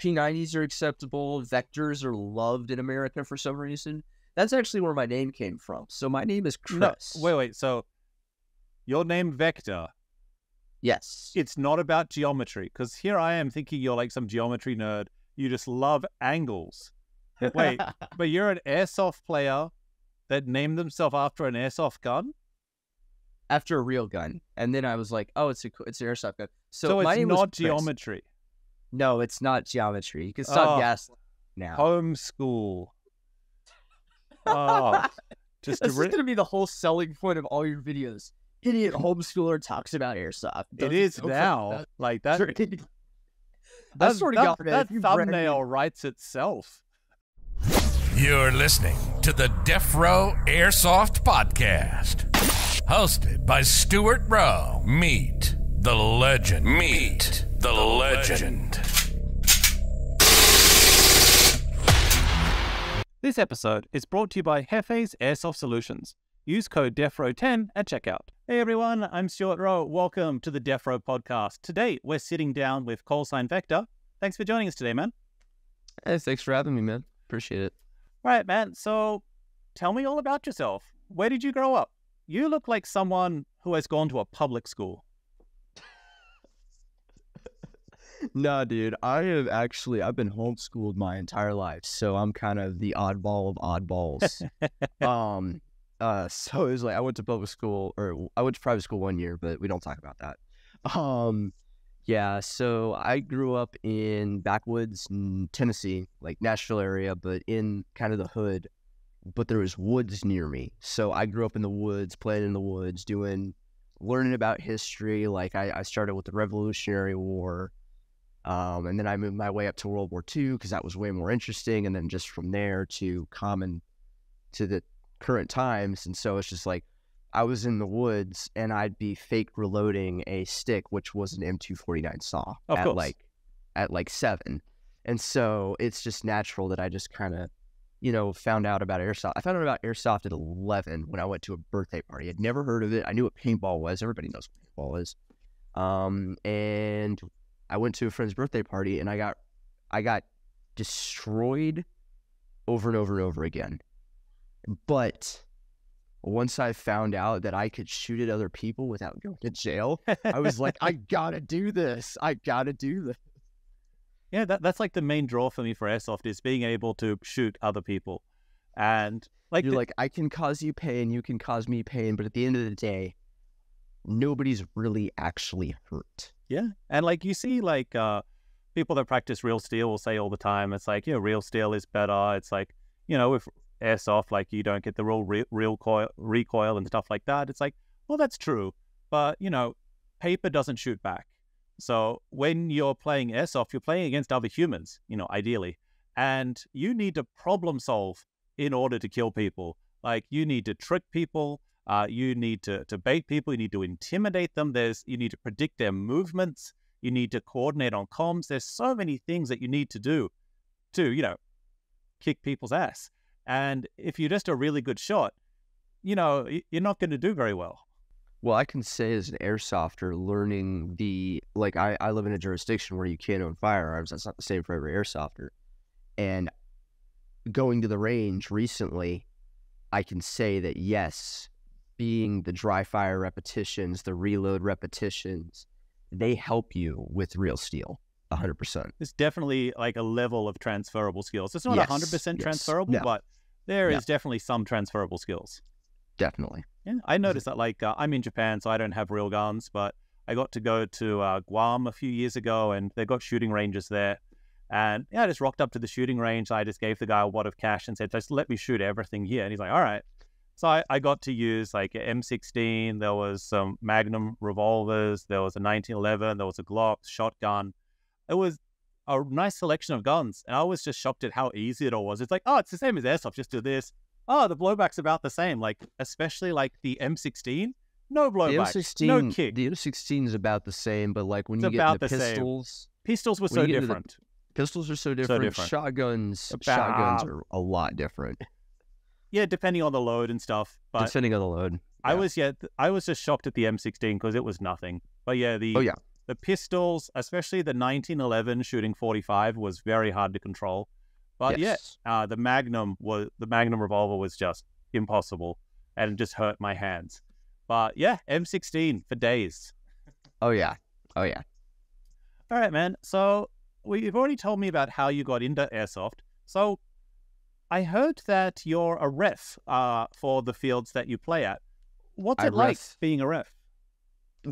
P90s are acceptable. Vectors are loved in America for some reason. That's actually where my name came from. So my name is Chris. No, wait. So your name Vector. Yes. It's not about geometry, because here I am thinking you're like some geometry nerd. You just love angles. Wait, but you're an airsoft player that named themselves after an airsoft gun? After a real gun. And then I was like, oh, it's an airsoft gun. So my it's name not was geometry. No, it's not geometry. You can stop gaslighting now. Homeschool. Oh, That's just going to be the whole selling point of all your videos. Idiot homeschooler talks about airsoft. It is now. Like that. I swear to God, that thumbnail writes itself. You're listening to the Defrowe Airsoft Podcast, hosted by Stuart Rowe. Meet the legend. Meet the legend. This episode is brought to you by Hefe's Airsoft Solutions. Use code DEFROWE10 at checkout. Hey everyone, I'm Stuart Rowe. Welcome to the Defrowe Podcast. Today, we're sitting down with callsign Vector. Thanks for joining us today, man. Hey, thanks for having me, man. Appreciate it. All right, man. So, tell me all about yourself. Where did you grow up? You look like someone who has gone to a public school. Nah, dude. I've been homeschooled my entire life, so I'm kind of the oddball of oddballs. So it was like I went to public school, or I went to private school 1 year, but we don't talk about that. Yeah, so I grew up in Backwoods, Tennessee, like Nashville area, but in kind of the hood, but there was woods near me. So I grew up in the woods, playing in the woods, learning about history. Like I started with the Revolutionary War, and then I moved my way up to World War II because that was way more interesting. And then just from there to the current times. And so it's just like, I was in the woods and I'd be fake reloading a stick, which was an M249 saw at like 7. And so it's just natural that I just kind of, found out about airsoft. I found out about airsoft at 11 when I went to a birthday party. I'd never heard of it. I knew what paintball was. Everybody knows what paintball is. And I went to a friend's birthday party and I got destroyed over and over and over again. But once I found out that I could shoot at other people without going to jail, I was like, I gotta do this. Yeah, that's like the main draw for me for airsoft is being able to shoot other people. And like you're like, I can cause you pain, you can cause me pain, but at the end of the day, nobody's really actually hurt. Yeah. And like you see like people that practice real steel will say all the time, it's like, real steel is better. It's like, with airsoft, like you don't get the real recoil and stuff like that. It's like, well, that's true, but paper doesn't shoot back. So when you're playing airsoft, you're playing against other humans, ideally, and you need to problem solve in order to kill people. Like you need to trick people, you need to bait people, you need to intimidate them. You need to predict their movements, you need to coordinate on comms. There's so many things that you need to do to kick people's ass. And if you're just a really good shot, you're not going to do very well. Well, I can say as an airsofter, learning I live in a jurisdiction where you can't own firearms. That's not the same for every airsofter. And going to the range recently, I can say that yes, being the dry fire repetitions, the reload repetitions, they help you with real steel. 100%. It's definitely like a level of transferable skills. It's not 100% transferable, no. But there is definitely some transferable skills. Definitely. Yeah, I noticed that. Like I'm in Japan, so I don't have real guns, but I got to go to Guam a few years ago, and they got shooting ranges there. And I just rocked up to the shooting range. I just gave the guy a wad of cash and said, "Just let me shoot everything here." And he's like, "All right." So I got to use like an M16. There was some Magnum revolvers. There was a 1911. There was a Glock shotgun. It was a nice selection of guns, and I was just shocked at how easy it all was. It's like, oh, it's the same as airsoft, just do this. Oh, the blowback's about the same. Like, especially like the M16, no blowback, no kick. The M16 is about the same, but like when you get into pistols, pistols were so different. Pistols are so different. Shotguns are a lot different. Yeah, depending on the load and stuff. Depending on the load. Yeah. I was just shocked at the M16 because it was nothing. But yeah, the The pistols, especially the 1911 shooting 45, was very hard to control. But Yes. the Magnum revolver was just impossible and just hurt my hands. But yeah, M16 for days. Oh yeah. Oh yeah. All right, man. So you've already told me about how you got into airsoft. So I heard that you're a ref for the fields that you play at. What's I it like ref. being a ref?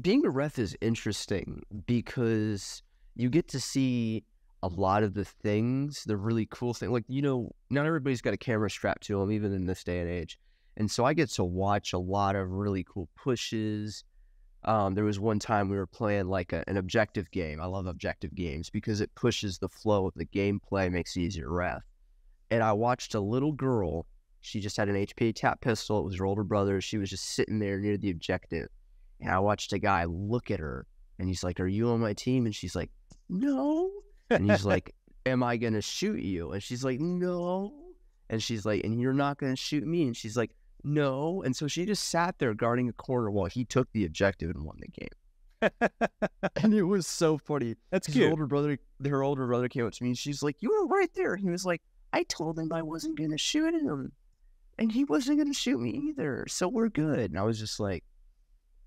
Being a ref is interesting because you get to see a lot of the things, the really cool thing. Like, not everybody's got a camera strapped to them, even in this day and age. And so I get to watch a lot of really cool pushes. There was one time we were playing like an objective game. I love objective games because it pushes the flow of the gameplay, makes it easier to ref. And I watched a little girl. She just had an HPA tap pistol. It was her older brother. She was just sitting there near the objective. And I watched a guy look at her, and he's like, "Are you on my team?" And she's like, "No." And he's like, "Am I going to shoot you?" And she's like, "No." And she's like, "And you're not going to shoot me?" And she's like, "No." And so she just sat there guarding a corner while he took the objective and won the game. And it was so funny. That's Her cute. older brother came up to me, and she's like, "You were right there." And he was like, "I told him I wasn't going to shoot him, and he wasn't going to shoot me either. So we're good." And I was just like,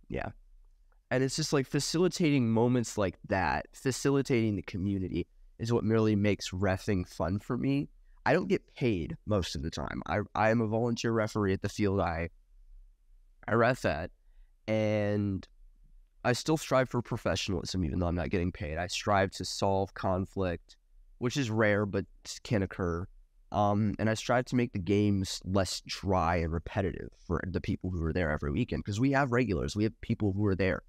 yeah. And it's just like facilitating moments like that, facilitating the community is what really makes reffing fun for me. I don't get paid most of the time. I am a volunteer referee at the field I ref at, and I still strive for professionalism even though I'm not getting paid. I strive to solve conflict, which is rare but can occur. And I strive to make the games less dry and repetitive for the people who are there every weekend, because we have regulars. We have people who are there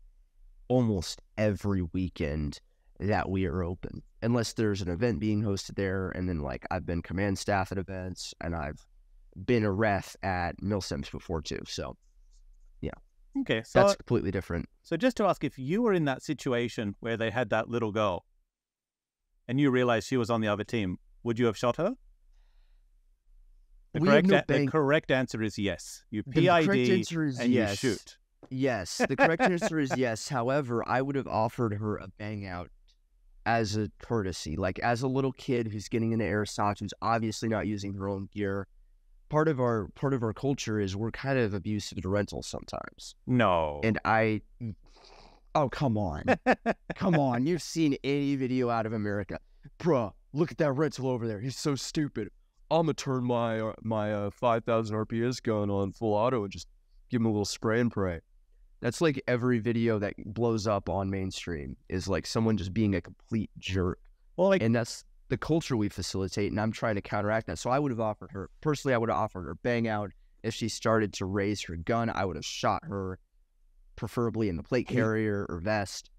almost every weekend that we are open, unless there's an event being hosted there. And then, like, I've been command staff at events, and I've been a ref at Milsims before too. So, yeah. Okay, so That's completely different. So just to ask, if you were in that situation where they had that little girl and you realized she was on the other team, would you have shot her? The correct answer is yes. You PID and you shoot. Yes, the correct answer is yes. However, I would have offered her a bang out as a courtesy. Like, as a little kid who's getting into airsoft, who's obviously not using her own gear. Part of our culture is we're kind of abusive to rentals sometimes. No. And oh, come on. Come on. You've seen any video out of America. Bruh, look at that rental over there. He's so stupid. I'm going to turn my 5,000 RPS gun on full auto and just give him a little spray and pray. That's like every video that blows up on mainstream is like someone just being a complete jerk. Well, and that's the culture we facilitate, and I'm trying to counteract that. So I would have offered her, personally, I would have offered her bang out. If she started to raise her gun, I would have shot her, preferably in the plate carrier or vest.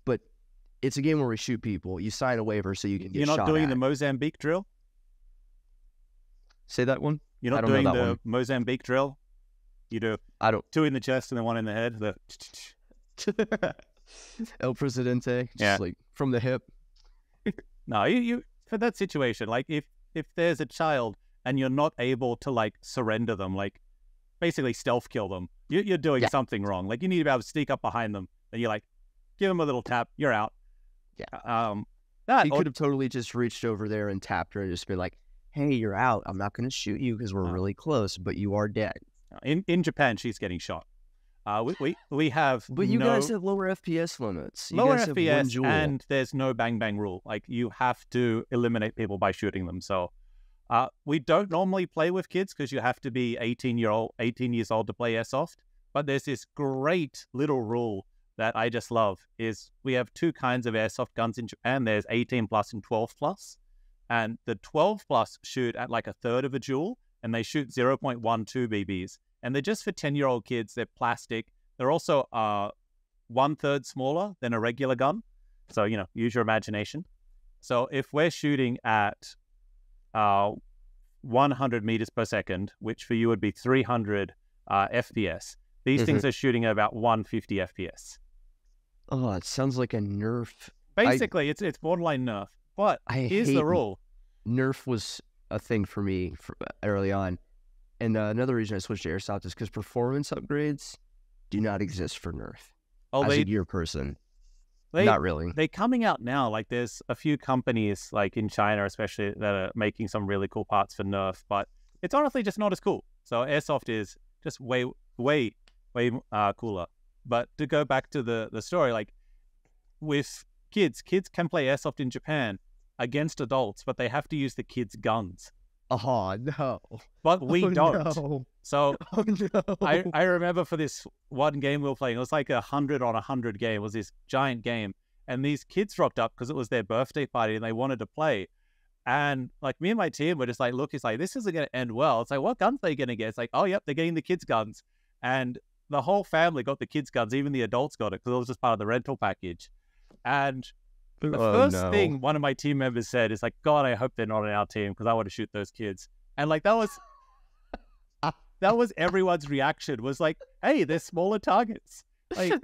But it's a game where we shoot people. You sign a waiver so you can get shot. You're not doing the Mozambique drill? Say that one? You're not doing the Mozambique drill? You do. I don't. 2 in the chest and then 1 in the head. El Presidente, just like from the hip. No, you for that situation, like if there's a child and you're not able to like surrender them, like basically stealth kill them, you're doing something wrong. Like you need to be able to sneak up behind them and you like give them a little tap, you're out. Yeah. He could have totally just reached over there and tapped her and just been like, "Hey, you're out. I'm not going to shoot you because we're really close, but you are dead." In Japan, she's getting shot. We have, but you guys have lower FPS limits. Lower FPS, and there's no bang bang rule. Like you have to eliminate people by shooting them. So we don't normally play with kids because you have to be 18 years old to play airsoft. But there's this great little rule that I just love. Is we have 2 kinds of airsoft guns in Japan. There's 18 plus and 12 plus, and the 12 plus shoot at like a third of a joule. And they shoot 0.12 BBs. And they're just for 10-year-old kids. They're plastic. They're also 1/3 smaller than a regular gun. So, use your imagination. So if we're shooting at 100 meters per second, which for you would be 300 FPS, these things are shooting at about 150 FPS. Oh, it sounds like a Nerf. Basically, it's borderline Nerf. But here's the rule. Nerf was a thing for me early on. And another reason I switched to Airsoft is because performance upgrades do not exist for Nerf as a gear person. Not really. They're coming out now. Like there's a few companies like in China, especially, that are making some really cool parts for Nerf, but it's honestly just not as cool. So Airsoft is just way cooler. But to go back to the story, like with kids can play Airsoft in Japan against adults, but they have to use the kids' guns. Oh, no. But we don't. No. So Oh, no. I remember for this one game we were playing, it was like 100 on 100 game. It was this giant game. And these kids rocked up because it was their birthday party and they wanted to play. And like me and my team were just like, look, it's like, this isn't going to end well. It's like, what guns are they going to get? It's like, oh, yep, they're getting the kids' guns. And the whole family got the kids' guns. Even the adults got it because it was just part of the rental package. And the first thing one of my team members said is like, God, I hope they're not on our team because I want to shoot those kids. And like, that was everyone's reaction, was like, hey, they're smaller targets. Like,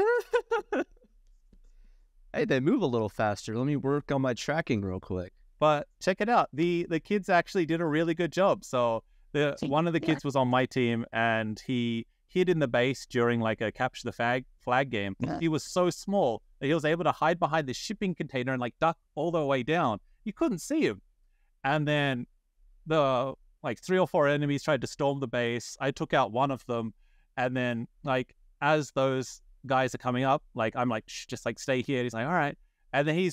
hey, they move a little faster. Let me work on my tracking real quick. but check it out. The kids actually did a really good job. So one of the kids was on my team and he hid in the base during like a capture the flag game. He was so small that he was able to hide behind the shipping container and like duck all the way down. You couldn't see him. And then the like 3 or 4 enemies tried to storm the base. I took out one of them. And then like as those guys are coming up, like I'm like, shh, just like stay here. And he's like, all right. And then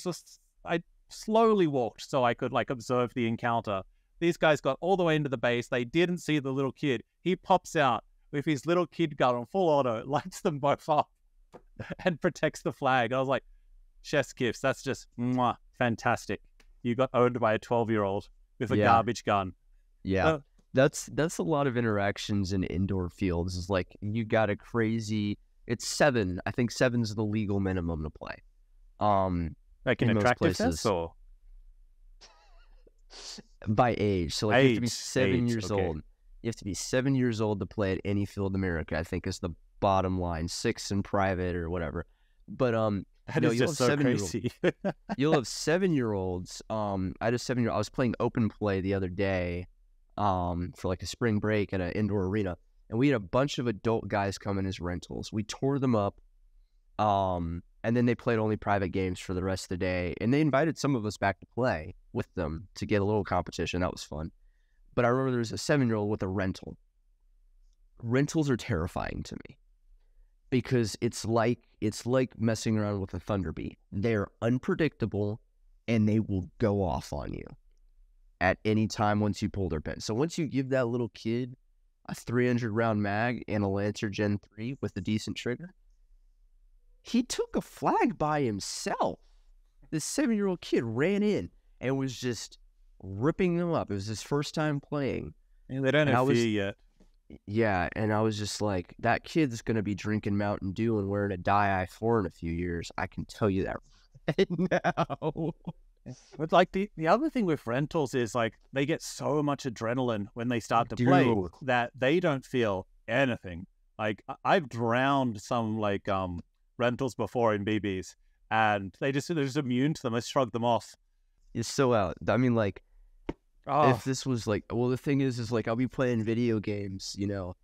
I slowly walked so I could like observe the encounter. These guys got all the way into the base. They didn't see the little kid. He pops out with his little kid gun on full auto, lights them both up and protects the flag. I was like, chef's kiss. That's just fantastic. You got owned by a 12-year-old with a garbage gun. Yeah. That's a lot of interactions in indoor fields. It's like you got a crazy, it's 7. I think 7's the legal minimum to play. Like in attractive sense or? By age. So like you have to be 7 age, years okay. old. You have to be 7 years old to play at any field in America, I think is the bottom line. 6 in private or whatever. But that is just so crazy. You'll have 7-year-olds. I had a 7-year-old. I was playing open play the other day for like a spring break at an indoor arena, and we had a bunch of adult guys come in as rentals. We tore them up, and then they played only private games for the rest of the day, and they invited some of us back to play with them to get a little competition. That was fun. But I remember there was a 7-year-old with a rental. Rentals are terrifying to me because it's like messing around with a Thunderbee. They're unpredictable and they will go off on you at any time once you pull their pin. So once you give that little kid a 300-round mag and a Lancer Gen 3 with a decent trigger, he took a flag by himself. This 7-year-old kid ran in and was just ripping them up. It was his first time playing. And they don't have fear yet. Yeah, and I was just like, that kid's going to be drinking Mountain Dew and wearing a dye I-4 in a few years. I can tell you that right now. But like the other thing with rentals is like they get so much adrenaline when they start to play that they don't feel anything. Like I've drowned some like rentals before in BBs and they're just immune to them. I shrug them off. It's so out. I mean, like, if this was like, well, the thing is like I'll be playing video games, you know,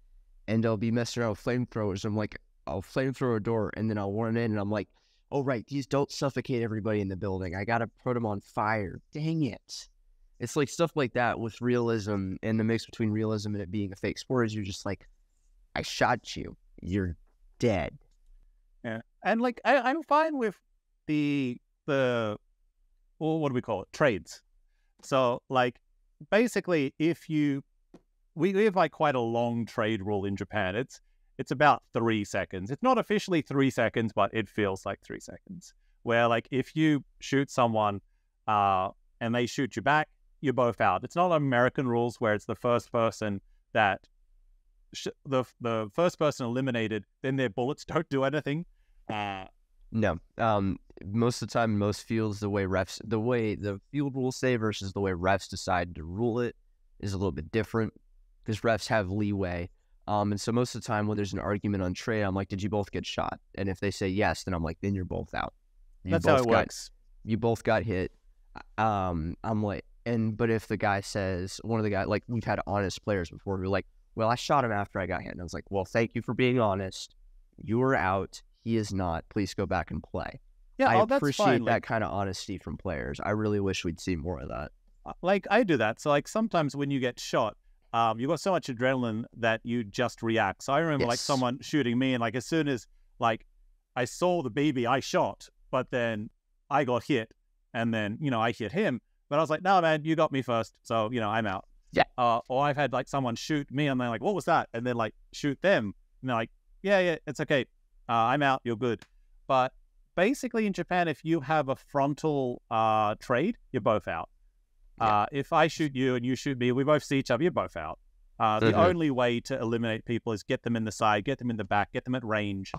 and I'll be messing around with flamethrowers. I'm like, I'll flamethrower a door and then I'll run in and I'm like, oh, right, these don't suffocate everybody in the building. I got to put them on fire. Dang it. It's like stuff like that with realism, and the mix between realism and it being a fake sport is you're just like, I shot you. You're dead. Yeah. And like, I'm fine with the well, what do we call it? Trades. So like, basically, we have like quite a long trade rule in Japan. It's about 3 seconds. It's not officially 3 seconds, but it feels like 3 seconds. Where like if you shoot someone and they shoot you back, you're both out. It's not American rules where it's the first person that the first person eliminated, then their bullets don't do anything. No. Most of the time, in most fields, the way the field rules say versus the way refs decide to rule it is a little bit different because refs have leeway. And so most of the time when there's an argument on trade, I'm like, did you both get shot? And if they say yes, then I'm like, then you're both out. That's how it works. You both got hit. I'm like, but if the guy says, one of the guys, like we've had honest players before who are like, well, I shot him after I got hit. And I was like, well, thank you for being honest. You are out. He is not. Please go back and play. Yeah, I that's appreciate fine. that Like, kind of honesty from players. I really wish we'd see more of that. like I do that. So like sometimes when you get shot, you've got so much adrenaline that you just react. So I remember like Yes. someone shooting me, and like as soon as like I saw the BB, I shot, but then I got hit, and then I hit him. But I was like, no, man, you got me first, so I'm out. Yeah. Or I've had like someone shoot me, and they're like, what was that? And then like shoot them, and they're like, yeah, it's okay. I'm out. You're good. But basically in Japan, if you have a frontal trade, you're both out. Yeah. If I shoot you and you shoot me, we both see each other, you're both out. The only way to eliminate people is get them in the side, get them in the back, get them at range.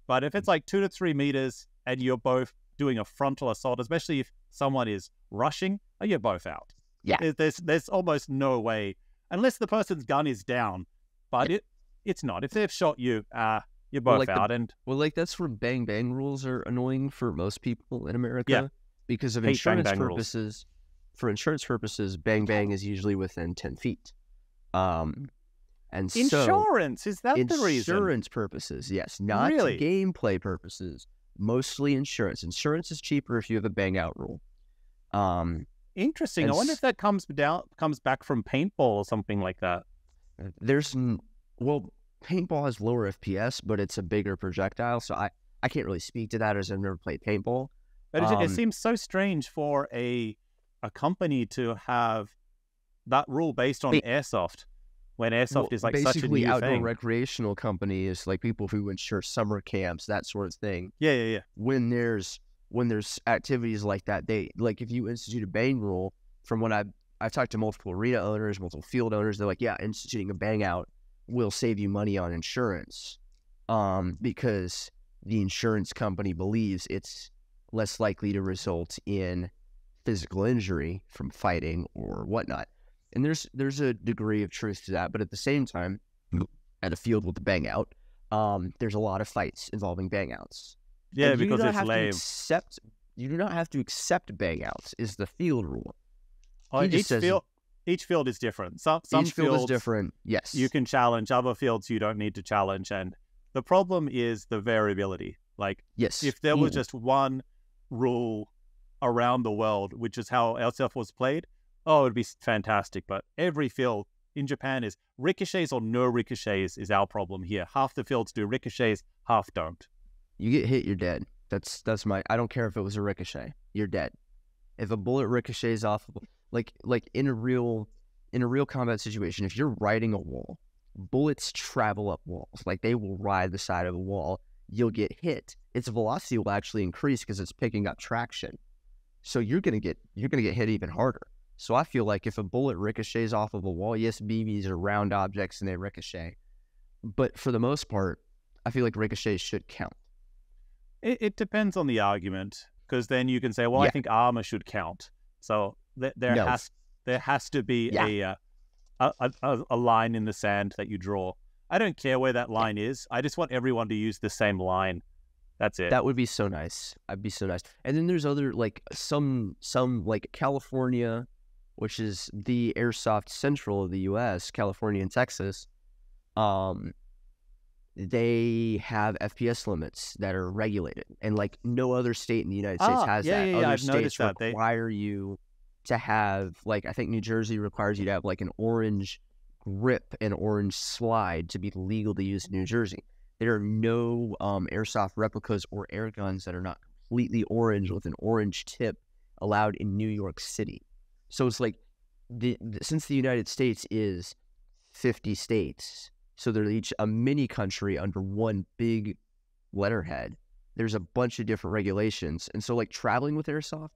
But if it's like 2 to 3 meters and you're both doing a frontal assault, especially if someone is rushing, you're both out. Yeah. There's almost no way, unless the person's gun is down, but it's not. If they've shot you, you're both out. Well, like that's where bang bang rules are annoying for most people in America. Yeah. Because of Hate insurance bang bang rules. purposes. For insurance purposes, bang bang is usually within 10 feet. And so Insurance, is that the reason? insurance purposes, yes, not Really? gameplay purposes. Mostly insurance. Insurance is cheaper if you have a bang out rule. Interesting. and I wonder s- if that comes back from paintball or something like that. Well, paintball has lower FPS, but it's a bigger projectile, so I can't really speak to that as I've never played paintball. But it Um, seems so strange for a company to have that rule based on Ba- airsoft, when airsoft is like such a basically new outdoor thing. recreational companies, like people who insure summer camps, that sort of thing. Yeah. When there's activities like that, they like if you institute a bang rule. From when I've talked to multiple arena owners, multiple field owners, they're like, yeah, instituting a bang out will save you money on insurance, because the insurance company believes it's less likely to result in physical injury from fighting or whatnot. And there's a degree of truth to that, but at the same time, at a field with a bang out, there's a lot of fights involving bang outs. Yeah, And you do because not it's have to lame. you do not have to accept bang outs is the field rule. He Each just says field is different. Some each field is fields different. Yes. you can challenge, other fields you don't need to challenge, and the problem is the variability. Like Yes. if there was Ooh. just one rule around the world, which is how Airsoft was played, it would be fantastic. But every field in Japan is ricochets or no ricochets is our problem here. Half the fields do ricochets, half don't. You get hit, you're dead. That's my. I don't care if it was a ricochet. You're dead. If a bullet ricochets off, like in a real combat situation, if you're riding a wall, bullets travel up walls. Like they will ride the side of a wall. You'll get hit. Its velocity will actually increase because it's picking up traction. So you're gonna get hit even harder. So I feel like if a bullet ricochets off of a wall, yes, BBs are round objects and they ricochet, but for the most part, I feel like ricochets should count. It depends on the argument, because then you can say, well, I Yeah. think armor should count. So there No. has to be Yeah. a line in the sand that you draw. I don't care where that line is. I just want everyone to use the same line. That's it. That would be so nice. I'd be so nice. And then there's other like some like California, which is the airsoft central of the U.S., California and Texas. They have FPS limits that are regulated, and like no other state in the United States has that. Other I've states noticed that. require you to have, like, I think New Jersey requires you to have like an orange grip and orange slide to be legal to use in New Jersey. There are no airsoft replicas or air guns that are not completely orange with an orange tip allowed in New York City. So it's like, since the United States is 50 states, so they're each a mini country under one big letterhead, there's a bunch of different regulations. And so like traveling with airsoft,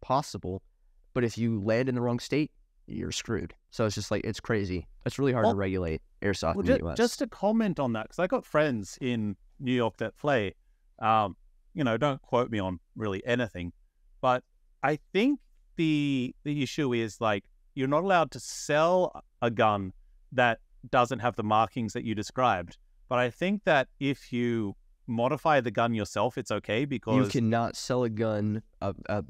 possible, but if you land in the wrong state, you're screwed. So it's just like, it's crazy. It's really hard to regulate airsoft in the US. Just to comment on that, because I got friends in New York that play. Don't quote me on really anything, but I think the issue is like you're not allowed to sell a gun that doesn't have the markings that you described. But I think that if you modify the gun yourself, it's okay, because you cannot sell a gun.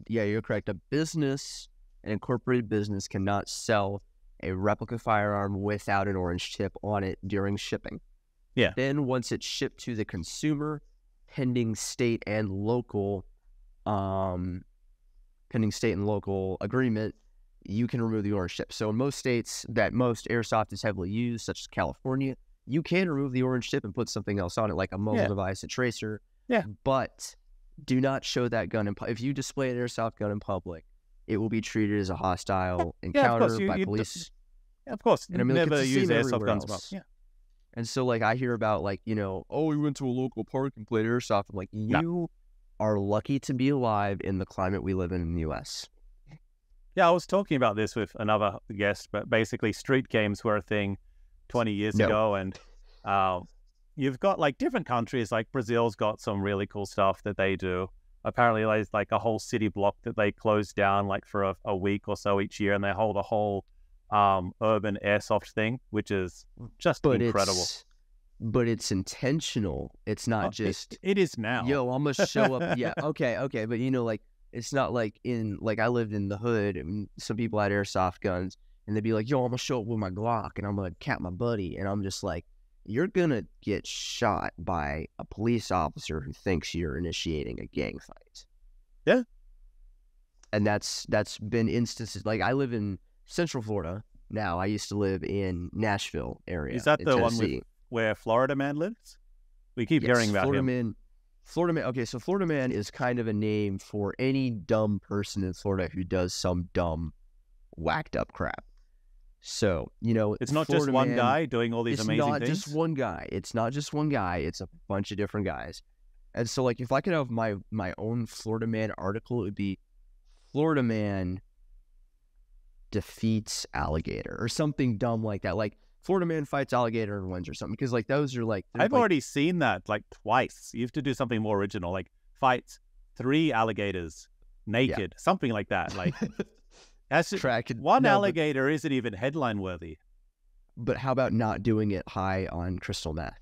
Yeah, you're correct. An incorporated business cannot sell a replica firearm without an orange tip on it during shipping. Yeah. Then once it's shipped to the consumer, pending state and local pending state and local agreement, you can remove the orange tip. So in most states that most airsoft is heavily used, such as California, you can remove the orange tip and put something else on it, like a muzzle device, a tracer. Yeah. But do not show that gun in if you display an airsoft gun in public, it will be treated as a hostile encounter by police. Of course. And I mean, never use airsoft guns. Else. Yeah. And so, like, I hear about, like, you know, oh, we went to a local park and played airsoft. I'm like, you are lucky to be alive in the climate we live in the U.S. Yeah, I was talking about this with another guest, but basically street games were a thing 20 years ago. And you've got, like, different countries, like Brazil's got some really cool stuff that they do. Apparently, there's, like, a whole city block that they close down, like, for a week or so each year, and they hold a whole urban airsoft thing, which is just incredible. But it's intentional. It's not just... It is now. Yo, I'm going to show up. Yeah, okay. But, you know, like, it's not like I lived in the hood, and some people had airsoft guns, and they'd be like, yo, I'm going to show up with my Glock, and I'm going to cap my buddy. And I'm just like, you're going to get shot by a police officer who thinks you're initiating a gang fight. Yeah. And that's been instances. Like, I live in Central Florida now. I used to live in Nashville area. Is that the Tennessee. One where Florida Man lives? We keep hearing about him. Florida Man. Okay, so Florida Man is kind of a name for any dumb person in Florida who does some dumb, whacked up crap. So, you know, it's not Florida just one Man, guy doing all these amazing things. It's not just one guy. It's not just one guy. It's a bunch of different guys. And so, like, if I could have my own Florida Man article, it would be Florida Man defeats alligator or something dumb like that. Like, Florida Man fights alligator and wins or something. Because, like, those are like... I've already seen that, like, twice. You have to do something more original. Like, fights 3 alligators naked. Something like that. Like... One alligator isn't even headline worthy. But how about not doing it high on crystal meth?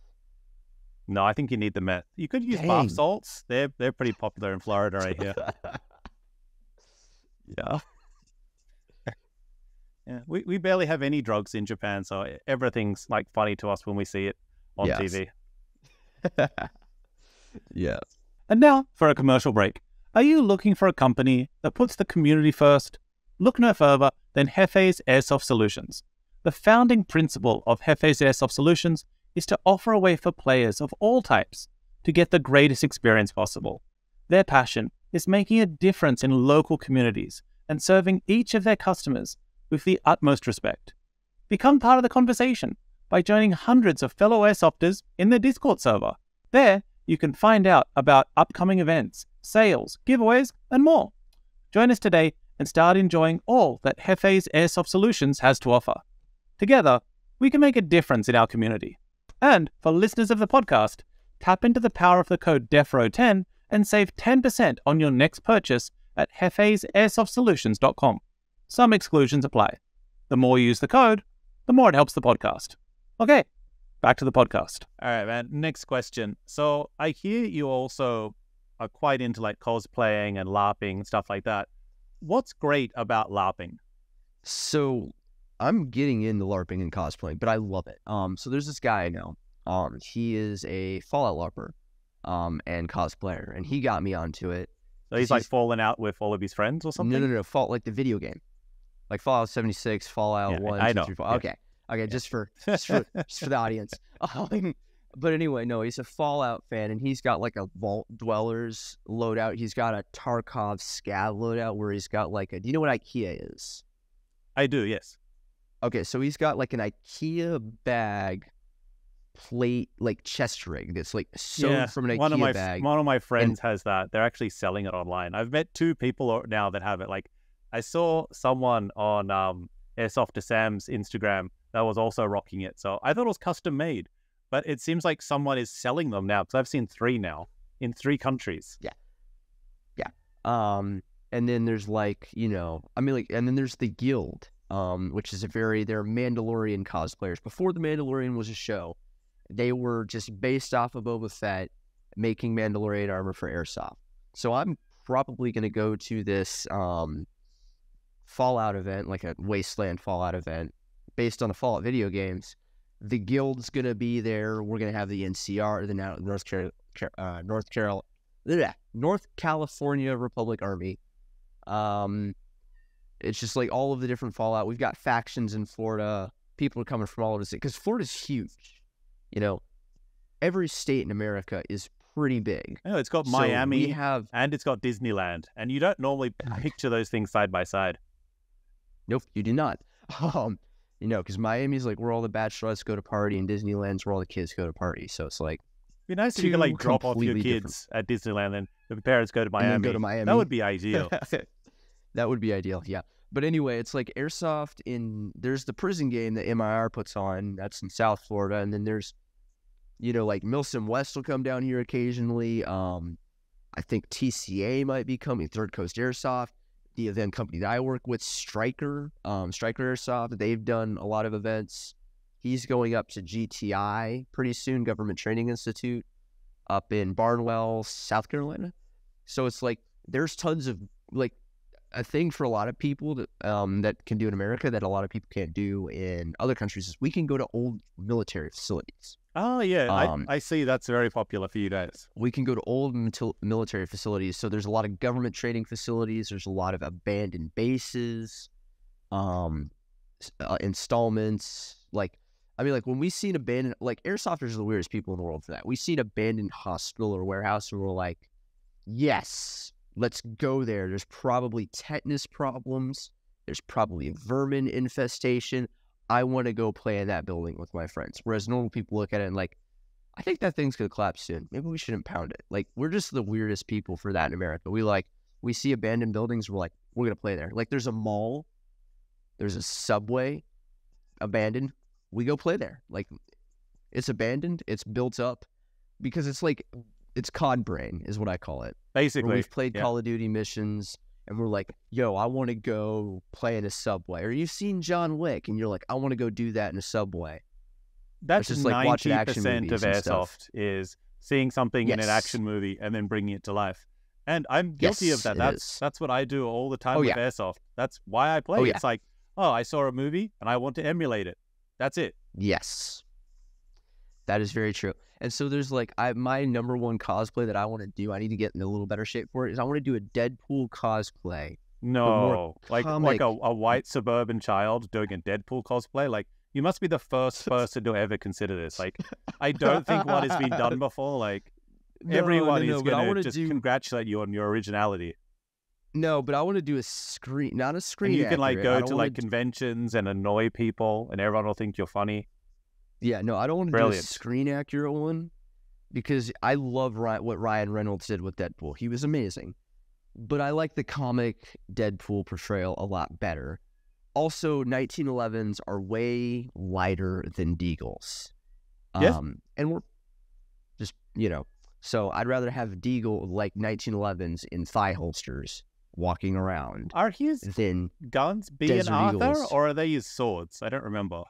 No, I think you need the meth. You could use bath salts. They're pretty popular in Florida right here. Yeah. Yeah. We barely have any drugs in Japan, so everything's like funny to us when we see it on TV. Yeah. And now for a commercial break. Are you looking for a company that puts the community first? Look no further than Hefe's Airsoft Solutions. The founding principle of Hefe's Airsoft Solutions is to offer a way for players of all types to get the greatest experience possible. Their passion is making a difference in local communities and serving each of their customers with the utmost respect. Become part of the conversation by joining hundreds of fellow airsofters in their Discord server. There, you can find out about upcoming events, sales, giveaways, and more. Join us today and start enjoying all that Hefe's Airsoft Solutions has to offer. Together, we can make a difference in our community. And for listeners of the podcast, tap into the power of the code Defrowe10 and save 10% on your next purchase at hefesairsoft.solutions.com. Some exclusions apply. The more you use the code, the more it helps the podcast. Okay, back to the podcast. All right, man. Next question. So I hear you also are quite into like cosplaying and LARPing and stuff like that. What's great about LARPing? So I'm getting into LARPing and cosplaying, but I love it. So there's this guy I know. He is a Fallout LARPer, and cosplayer, and he got me onto it. So he's like falling out with all of his friends or something? No. Fallout, like the video game, like Fallout 76, Fallout 1, I 2, know. 3, 4. Okay, just for the audience. But anyway, no, he's a Fallout fan, and he's got like a Vault Dwellers loadout. He's got a Tarkov Scav loadout where he's got like a... Do you know what IKEA is? I do, yes. Okay, so he's got like an IKEA bag plate, like chest rig that's like sewn from an IKEA bag. One of my friends has that. They're actually selling it online. I've met 2 people now that have it. Like, I saw someone on Airsoft to Sam's Instagram that was also rocking it. So I thought it was custom made. But it seems like someone is selling them now, because I've seen 3 now in 3 countries. Yeah. And then there's like, and then there's the Guild, which is they're Mandalorian cosplayers. Before the Mandalorian was a show, they were just based off of Boba Fett making Mandalorian armor for Airsoft. So I'm probably going to go to this Fallout event, like a Wasteland Fallout event, based on the Fallout video games. The Guild's going to be there. We're going to have the NCR, the North North California Republic Army. It's just like all of the different Fallout. We've got factions in Florida. People are coming from all over the state because Florida's huge. Every state in America is pretty big. It's got So Miami and it's got Disneyland, and you don't normally picture those things side by side. nope, you do not. Because Miami's like where all the bachelorettes go to party, and Disneyland's where all the kids go to party. So it's like It'd be nice if you could like Two drop off your completely kids at Disneyland, and the parents go to and then Miami. go to Miami. That would be ideal. That would be ideal, yeah. But anyway, it's like Airsoft there's the prison game that MIR puts on. That's in South Florida. And then there's, like Milsom West will come down here occasionally. I think TCA might be coming, Third Coast Airsoft. The event company that I work with, Stryker Airsoft, they've done a lot of events. He's going up to GTI pretty soon, Government Training Institute, up in Barnwell, South Carolina. So it's like there's tons of like a thing for a lot of people that can do in America that a lot of people can't do in other countries is we can go to old military facilities. Oh, yeah. I see that's very popular for you guys. We can go to old military facilities. So there's a lot of government training facilities. There's a lot of abandoned bases, installments. Like when we see an abandoned, like airsofters are the weirdest people in the world for that. We see an abandoned hospital or warehouse and we're like, yes, let's go there. There's probably tetanus problems. There's probably vermin infestation. I want to go play in that building with my friends. Whereas normal people look at it and like, I think that thing's going to collapse soon. Maybe we shouldn't pound it. Like, we're just the weirdest people for that in America. We see abandoned buildings. We're like, we're going to play there. Like, there's a mall. There's a Subway abandoned. We go play there. Like, it's abandoned. It's built up because it's like, it's COD brain is what I call it. Basically. Where we've played Call of Duty missions. And we're like, yo, I want to go play in a Subway. Or you've seen John Wick, and you're like, I want to go do that in a Subway. That's just like watching action 90% movies of and stuff. Airsoft is seeing something in an Yes. action movie and then bringing it to life. And I'm guilty of that. That's what I do all the time with Airsoft. That's why I play. It's like, I saw a movie and I want to emulate it. That's it. Yes. That is very true. And so there's like, my number one cosplay that I want to do, I need to get in a little better shape for it, is I want to do a Deadpool cosplay. No, like a white suburban child doing a Deadpool cosplay. Like, you must be the first person to ever consider this. Like, I don't think one has been done before. Like, everyone is going to just congratulate you on your originality. No, but I want to do not a screen. And you can like go to like conventions and annoy people, and everyone will think you're funny. Yeah, no, I don't want to do a screen accurate one because I love what Ryan Reynolds did with Deadpool. He was amazing. But I like the comic Deadpool portrayal a lot better. Also, 1911s are way lighter than Deagles. Yes. And we're just, so I'd rather have Deagle like 1911s in thigh holsters walking around. Are his guns B and Arthur, or are they his swords? I don't remember.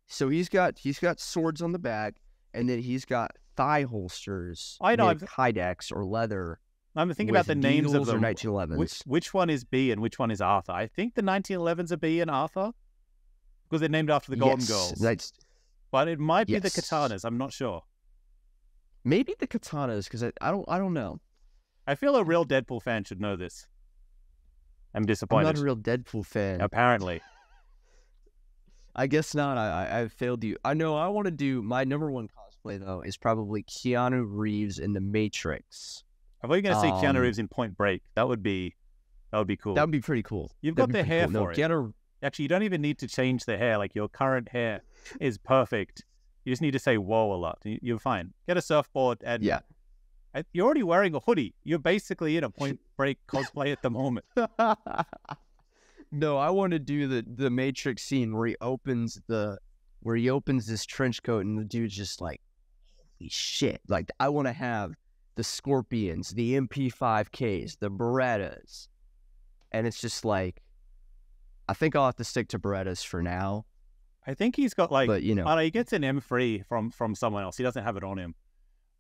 So he's got swords on the back, and then he's got thigh holsters. I know. Kydex or leather. I'm thinking about the names of them. 1911s. Which one is B and which one is Arthur? I think the 1911s are B and Arthur because they're named after the Golden Girls. But it might be the katanas. I'm not sure. Maybe the katanas because I don't know. I feel a real Deadpool fan should know this. I'm disappointed. I'm not a real Deadpool fan. Apparently. I guess not. I failed you. I know. I want to do my number one cosplay though is probably Keanu Reeves in The Matrix. I thought you were going to see Keanu Reeves in Point Break. That would be cool. That would be pretty cool. You've got the hair for it. Actually, you don't even need to change the hair. Like, your current hair is perfect. You just need to say "whoa" a lot. You're fine. Get a surfboard and you're already wearing a hoodie. You're basically in a Point Break cosplay at the moment. No, I want to do the Matrix scene where he opens this trench coat and the dude's just like, holy shit. Like, I want to have the Scorpions, the MP5Ks, the Berettas. And it's just like, I think I'll have to stick to Berettas for now. I think he's got like, but, I don't know, he gets an M3 from someone else. He doesn't have it on him.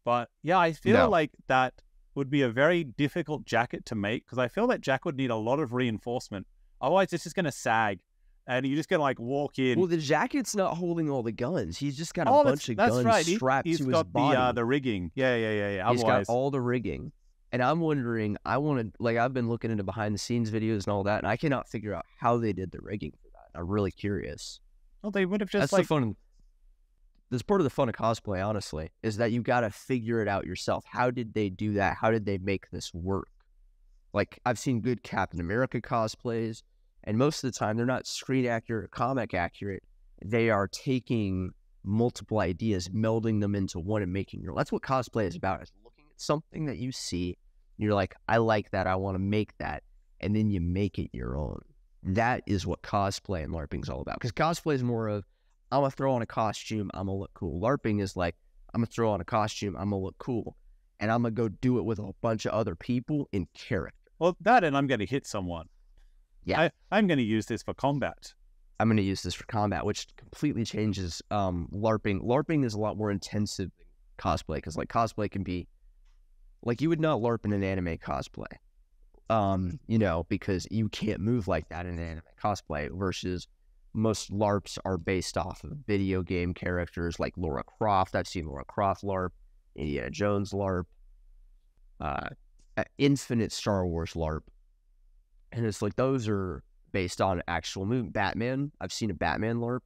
But yeah, I feel like that would be a very difficult jacket to make because I feel that jacket would need a lot of reinforcement. Otherwise, it's just going to sag. And you're just going to like walk in. Well, the jacket's not holding all the guns. He's just got a bunch of guns strapped to his body. He's got the rigging. Yeah. He's got all the rigging. And I'm wondering, I've been looking into behind the scenes videos and all that, and I cannot figure out how they did the rigging for that. I'm really curious. Well, they would have just That's the fun. That's part of the fun of cosplay, honestly, is that you got to figure it out yourself. How did they do that? How did they make this work? Like, I've seen good Captain America cosplays, and most of the time, they're not screen accurate or comic accurate. They are taking multiple ideas, melding them into one and making your... That's what cosplay is about, is looking at something that you see, and you're like, I like that, I want to make that, and then you make it your own. That is what cosplay and LARPing is all about. Because cosplay is more of, I'm going to throw on a costume, I'm going to look cool. LARPing is like, I'm going to throw on a costume, I'm going to look cool. And I'm going to go do it with a bunch of other people in character. Well, that and I'm going to hit someone. Yeah. I'm going to use this for combat. I'm going to use this for combat, which completely changes LARPing. LARPing is a lot more intensive than cosplay, because like cosplay can be, like you would not LARP in an anime cosplay, because you can't move like that in an anime cosplay, versus most LARPs are based off of video game characters like Lara Croft. I've seen Lara Croft LARP, Indiana Jones LARP, Infinite Star Wars LARP. And it's like, those are based on actual movie. Batman, I've seen a Batman LARP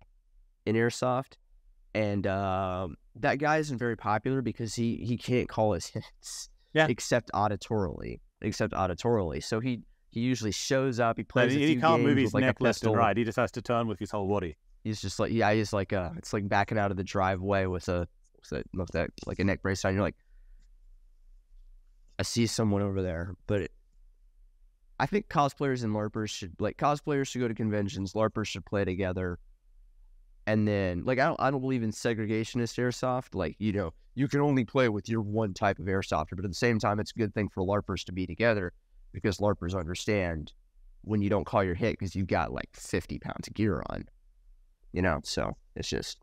in Airsoft. And that guy isn't very popular because he can't call his hits except auditorily. So he usually shows up, he plays a few he can't games move his with like neck a left pistol. and right. He just has to turn with his whole body. He's just like, it's like backing out of the driveway with a neck brace on. You're like, I see someone over there. But I think cosplayers and LARPers should go to conventions. LARPers should play together. And then, like, I don't believe in segregationist airsoft. Like, you can only play with your one type of airsofter. But at the same time, it's a good thing for LARPers to be together, because LARPers understand when you don't call your hit because you've got like 50 pounds of gear on. So it's just...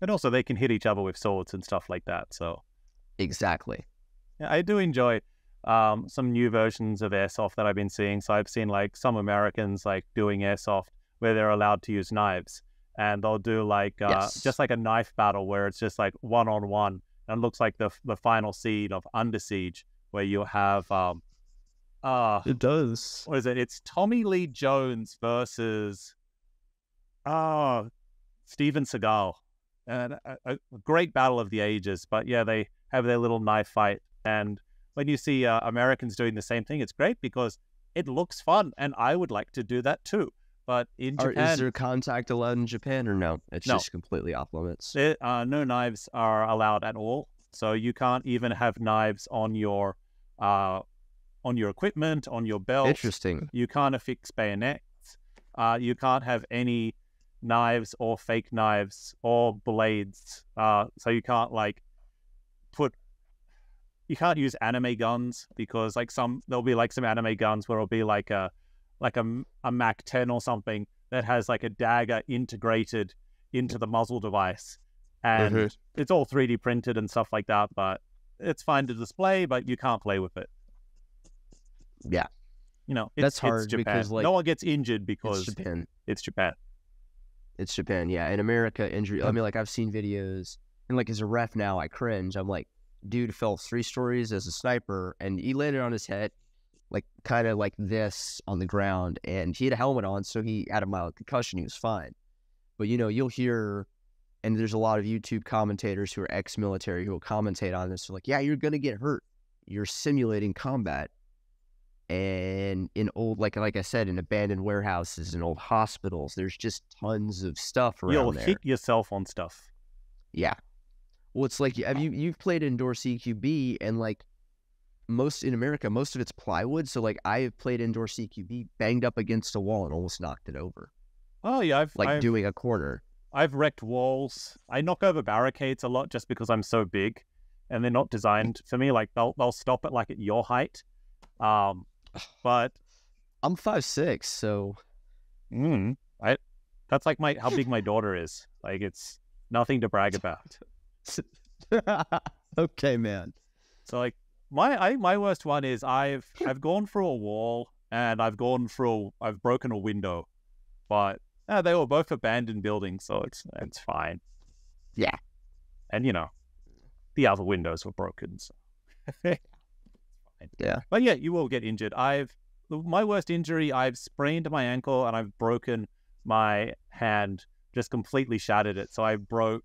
And also, they can hit each other with swords and stuff like that, so... Exactly. Yeah, I do enjoy some new versions of Airsoft that I've been seeing. So I've seen, like, some Americans, like, doing Airsoft where they're allowed to use knives. And they'll do, like, just like a knife battle where it's just, like, one-on-one. And it looks like the final scene of Under Siege, where you have... it does. What is it? It's Tommy Lee Jones versus... Steven Seagal. And a great battle of the ages. But yeah, they have their little knife fight. And when you see Americans doing the same thing, it's great because it looks fun. And I would like to do that too. But in Japan... Is there contact allowed in Japan or no? It's just completely off limits. No knives are allowed at all. So you can't even have knives on your equipment, on your belt. Interesting. You can't affix bayonets. You can't have any knives or fake knives or blades. So you can't you can't use anime guns, because there'll be like some anime guns where it'll be like a Mac 10 or something that has like a dagger integrated into the muzzle device. And it's all 3D printed and stuff like that, but it's fine to display, but you can't play with it. Yeah. That's hard, Japan. because like, no one gets injured because it's Japan. It's Japan. Yeah. In America, injury, I mean, like, I've seen videos, and like, as a ref now, I cringe. I'm like, dude fell 3 stories as a sniper, and he landed on his head, like, kind of like this on the ground, and he had a helmet on, so he had a mild concussion. He was fine. But, you'll hear, and there's a lot of YouTube commentators who are ex-military who will commentate on this. They're like, yeah, you're going to get hurt. You're simulating combat. And in old, like I said, in abandoned warehouses and old hospitals, there's just tons of stuff around You'll there. hit yourself on stuff. Yeah. Well, it's like, you've played indoor CQB, and like, in America, most of it's plywood. So like, I have played indoor CQB, banged up against a wall and almost knocked it over. Oh yeah, I've doing a corner. I've wrecked walls. I knock over barricades a lot just because I'm so big, and they're not designed for me. Like they'll stop it like at your height. But I'm 5'6", so that's like how big my daughter is. Like, it's nothing to brag about. Okay, man. So like my worst one is I've gone through a wall, and I've broken a window, but they were both abandoned buildings, so it's fine. Yeah. And the other windows were broken, so Yeah. But yeah, you will get injured. My worst injury, I've sprained my ankle and I've broken my hand, just completely shattered it. So I broke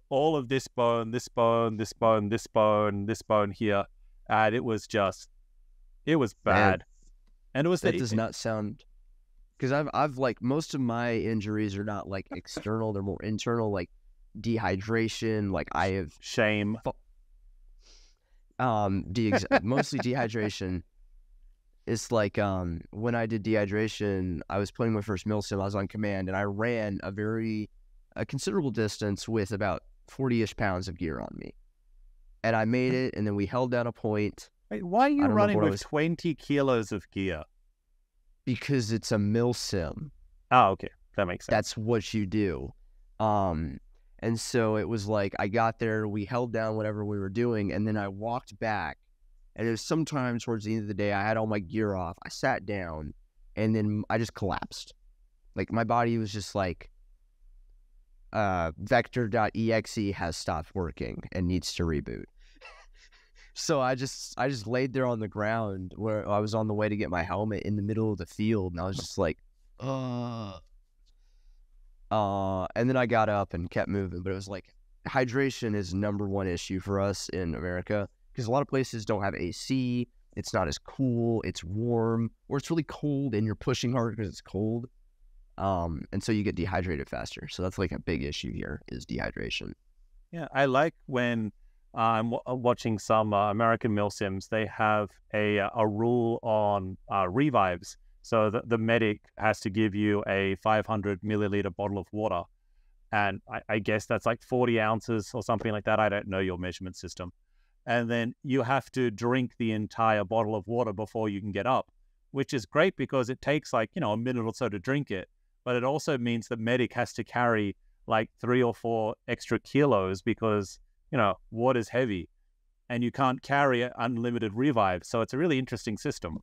all of this bone, this bone, this bone, this bone, this bone here. And it was bad. Man, And it was that does not sound, because I've like, most of my injuries are not like external, they're more internal, like dehydration. Like I have shame. Mostly dehydration. It's like when I did dehydration, I was playing my first mil sim. I was on command, and I ran a considerable distance with about 40-ish pounds of gear on me, and I made it. And then we held down a point. Wait, why are you running with 20 kilos of gear? Because it's a mil sim. Oh, okay, that makes sense. That's what you do. And so it was like I got there, we held down whatever we were doing, and then I walked back. And it was sometime towards the end of the day, I had all my gear off. I sat down, and then I just collapsed. Like, my body was just like, vector.exe has stopped working and needs to reboot. So I just laid there on the ground where I was on the way to get my helmet in the middle of the field, and I was just like, and then I got up and kept moving. But it was like, hydration is number one issue for us in America, because a lot of places don't have AC. It's not as cool. It's warm, or it's really cold, and you're pushing hard because it's cold. And so you get dehydrated faster. So that's like a big issue here, is dehydration. Yeah, I like when I'm watching some American mil sims. They have a rule on revives. So the medic has to give you a 500 milliliter bottle of water. And I guess that's like 40 ounces or something like that. I don't know your measurement system. And then you have to drink the entire bottle of water before you can get up, which is great because it takes like, a minute or so to drink it. But it also means the medic has to carry like 3 or 4 extra kilos because, water's heavy and you can't carry unlimited revive. So it's a really interesting system.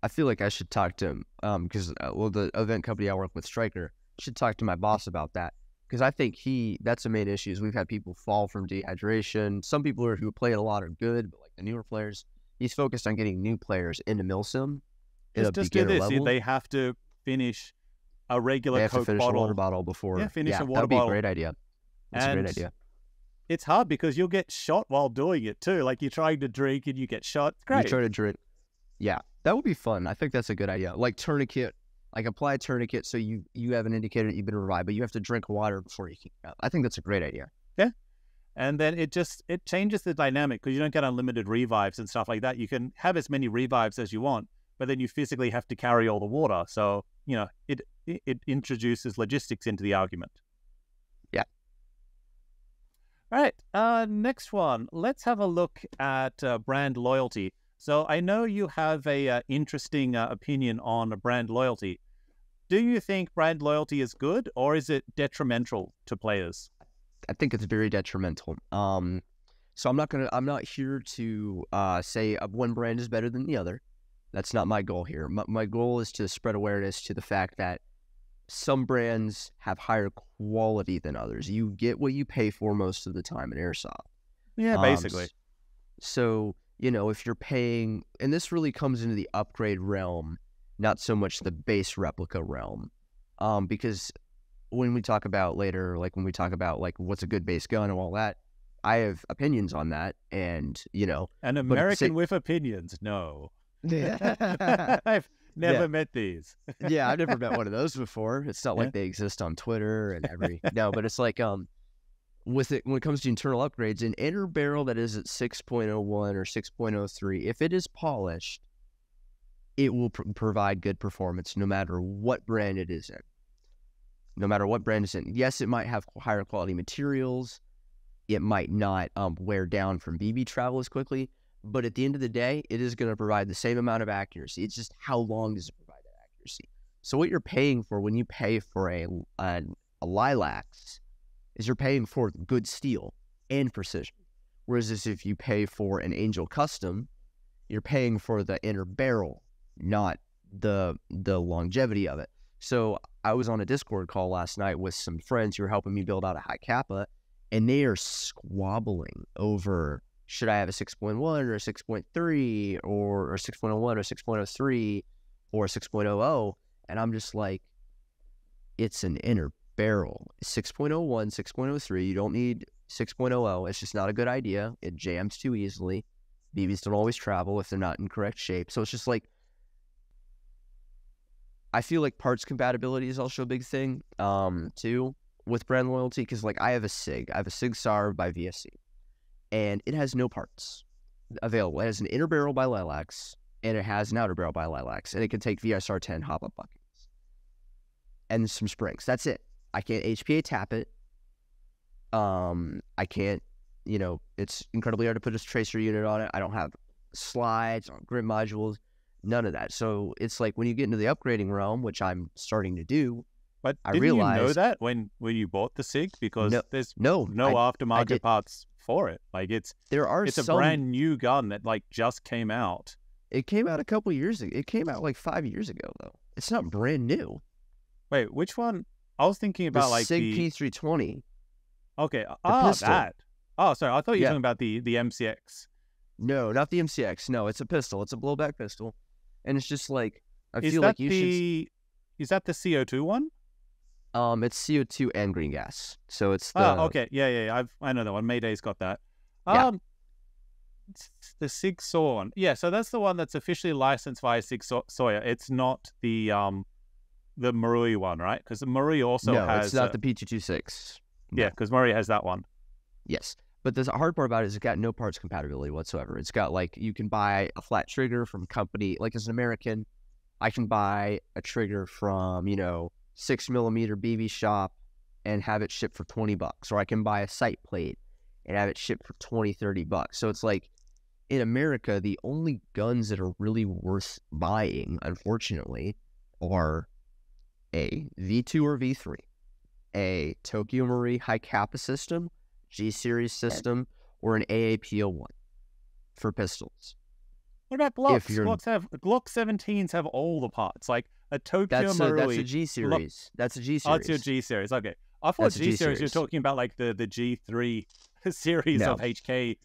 I feel like I should talk to him because, the event company I work with, Stryker, should talk to my boss about that. Because I think that's the main issue is we've had people fall from dehydration. Some people who play a lot are good, but like the newer players, he's focused on getting new players into Milsim at a beginner level. They have to finish a regular Coke bottle. They have to finish a water bottle before. Yeah, finish a water bottle. That would be a great idea. That's a great idea. It's hard because you'll get shot while doing it too. Like you're trying to drink and you get shot. It's great. You try to drink. Yeah, that would be fun. I think that's a good idea. Like tourniquet. Like apply a tourniquet so you have an indicator that you've been revived, but you have to drink water before you can get out. I think that's a great idea. Yeah. And then it changes the dynamic because you don't get unlimited revives and stuff like that. You can have as many revives as you want, but then you physically have to carry all the water. So, it introduces logistics into the argument. Yeah. All right. Next one. Let's have a look at brand loyalty. So I know you have a interesting opinion on brand loyalty. Do you think brand loyalty is good or is it detrimental to players? I think it's very detrimental. So I'm not here to say one brand is better than the other. That's not my goal here. My goal is to spread awareness to the fact that some brands have higher quality than others. You get what you pay for most of the time in Airsoft. Yeah, basically. So, if you're paying, and this really comes into the upgrade realm, not so much the base replica realm, because when we talk about later, like when we talk about like what's a good base gun and all that, I have opinions on that, and an American with opinions. No, I've never met these. Yeah, I've never met one of those before. It's not like they exist on Twitter and no, but it's like with it, when it comes to internal upgrades, an inner barrel that is at 6.01 or 6.03, if it is polished, it will provide good performance no matter what brand it is in. No matter what brand it's in. Yes, it might have higher quality materials. It might not wear down from BB travel as quickly. But at the end of the day, it is going to provide the same amount of accuracy. It's just how long does it provide that accuracy? So what you're paying for when you pay for a Lilacs is you're paying for good steel and precision. Whereas if you pay for an Angel Custom, you're paying for the inner barrel, not the longevity of it. So I was on a Discord call last night with some friends who were helping me build out a high kappa, and they are squabbling over should I have a 6.1 or a 6.3 or a 6.01 or 6.03 or 6.00? And I'm just like, it's an inner barrel. 6.01, 6.03, you don't need 6.00. It's just not a good idea. It jams too easily. BBs don't always travel if they're not in correct shape. So it's just like, I feel like parts compatibility is also a big thing, too, with brand loyalty. Because, like, I have a SIG SAR by VSC, and it has no parts available. It has an inner barrel by Lilacs, and it has an outer barrel by Lilacs, and it can take VSR 10 hop-up buckets and some springs. That's it. I can't HPA tap it. I can't, it's incredibly hard to put a tracer unit on it. I don't have slides, grip modules, none of that. So it's like when you get into the upgrading realm, which I'm starting to do, but I didn't realized, you know that when you bought the SIG? Because there's no aftermarket parts for it. Like it's a brand new gun that like just came out. It came out a couple years ago. It came out like 5 years ago though. It's not brand new. Wait, which one? I was thinking about the SIG P320. Okay, pistol. that. Oh, sorry. I thought you were talking about the MCX. No, not the MCX. No, it's a pistol. It's a blowback pistol, and it's just like Is that the CO2 one? It's CO2 and green gas. So it's the. Okay, yeah. I know that one. Mayday's got that. The SIG Sauer one. Yeah, so that's the one that's officially licensed via SIG Sauer. It's not the Marui one, right? Because the Marui also has. No, it's not the P226. Yeah, because Marui has that one. Yes. But the hard part about it is it's got no parts compatibility whatsoever. It's got, like, you can buy a flat trigger from a company, like as an American, I can buy a trigger from, 6mm BB shop and have it shipped for $20. Or I can buy a sight plate and have it shipped for $20-$30. So it's like, in America, the only guns that are really worth buying, unfortunately, are a V2 or V3, a Tokyo Marui high Kappa system, G-Series system, or an AAP01 for pistols. What about Glocks? Glock 17s have all the parts. Like a Tokyo Marui. That's a G-Series. That's a G-Series. Oh, it's your G-Series. Okay. I thought G-Series, you're talking about like the G3 series of HK.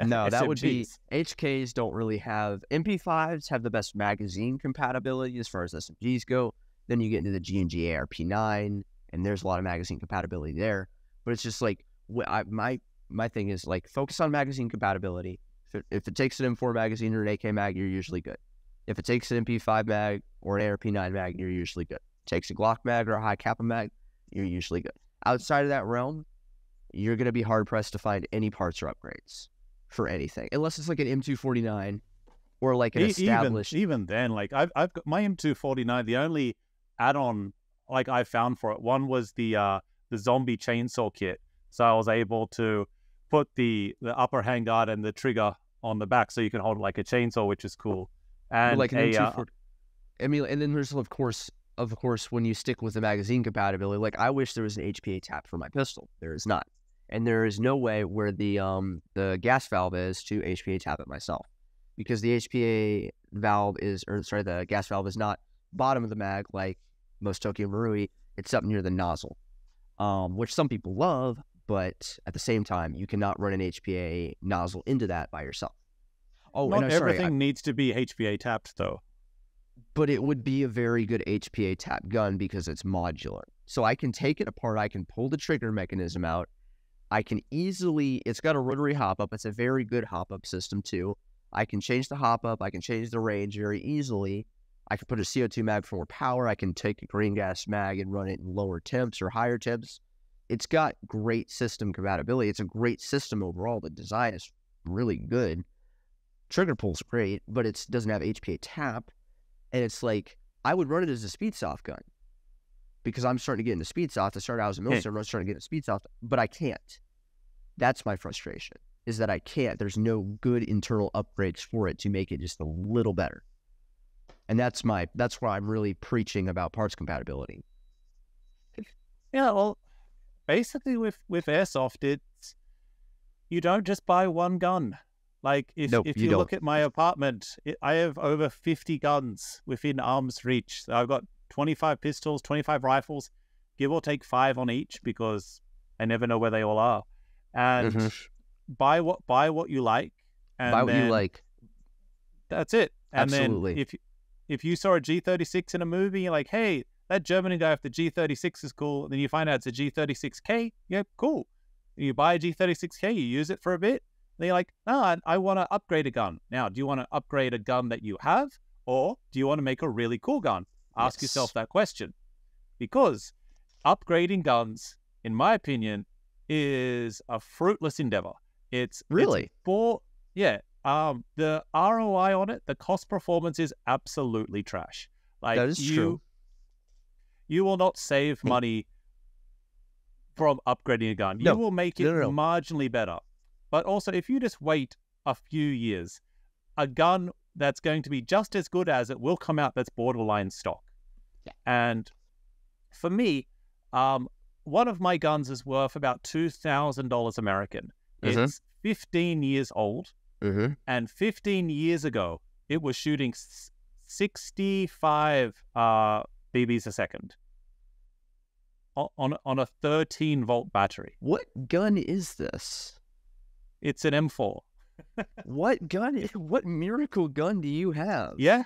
No, that would be... HKs don't really have... MP5s have the best magazine compatibility as far as SMGs go. Then you get into the G&G ARP9, and there's a lot of magazine compatibility there. But it's just like... My thing is, like, focus on magazine compatibility. If it takes an M4 magazine or an AK mag, you're usually good. If it takes an MP5 mag or an ARP9 mag, you're usually good. Takes a Glock mag or a high Kappa mag, you're usually good. Outside of that realm, you're going to be hard-pressed to find any parts or upgrades for anything. Unless it's like an M249 or like an established... Even then, like, I've got my M249, the only add-on, like, I found for it, one was the zombie chainsaw kit. So I was able to put the upper handguard and the trigger on the back so you can hold like a chainsaw, which is cool. And like an M240. I mean, and then there's of course when you stick with the magazine compatibility, like I wish there was an HPA tap for my pistol. There is not, and there is no way where the gas valve is to HPA tap it myself, because the HPA valve the gas valve is not bottom of the mag like most Tokyo Marui. It's up near the nozzle, which some people love. But at the same time, you cannot run an HPA nozzle into that by yourself. Oh, not everything needs to be HPA tapped, though. But it would be a very good HPA tap gun because it's modular. So I can take it apart. I can pull the trigger mechanism out. I can easily... It's got a rotary hop-up. It's a very good hop-up system, too. I can change the hop-up. I can change the range very easily. I can put a CO2 mag for more power. I can take a green gas mag and run it in lower temps or higher temps. It's got great system compatibility. It's a great system overall. The design is really good. Trigger pull's great, but it doesn't have HPA tap. And it's like, I would run it as a speed soft gun because I'm starting to get into speed soft. I started out as a military, I'm starting to get into speed soft, but I can't. That's my frustration, is that I can't. There's no good internal upgrades for it to make it just a little better. And that's why I'm really preaching about parts compatibility. Yeah, well, basically, with Airsoft, it's you don't just buy one gun. Like, if you look at my apartment, I have over 50 guns within arm's reach. So I've got 25 pistols, 25 rifles, give or take 5 on each, because I never know where they all are. And buy what you like, and Buy what you like. That's it. And Absolutely. then if you saw a G36 in a movie, you're like, hey, that German guy with the G36 is cool. And then you find out it's a G36K. Yeah, cool. You buy a G36K, you use it for a bit. Then you're like, I want to upgrade a gun. Now, do you want to upgrade a gun that you have, or do you want to make a really cool gun? Ask yourself that question. Because upgrading guns, in my opinion, is a fruitless endeavor. Really? The ROI on it, the cost performance is absolutely trash. Like, that is true. You will not save money from upgrading a gun. You will make it marginally better. But also, if you just wait a few years, a gun that's going to be just as good as it will come out that's borderline stock. Yeah. And for me, one of my guns is worth about $2,000 American. Mm-hmm. It's 15 years old. Mm-hmm. And 15 years ago, it was shooting 65 BBs a second on a 13-volt battery. What gun is this? It's an M4. What miracle gun do you have? Yeah,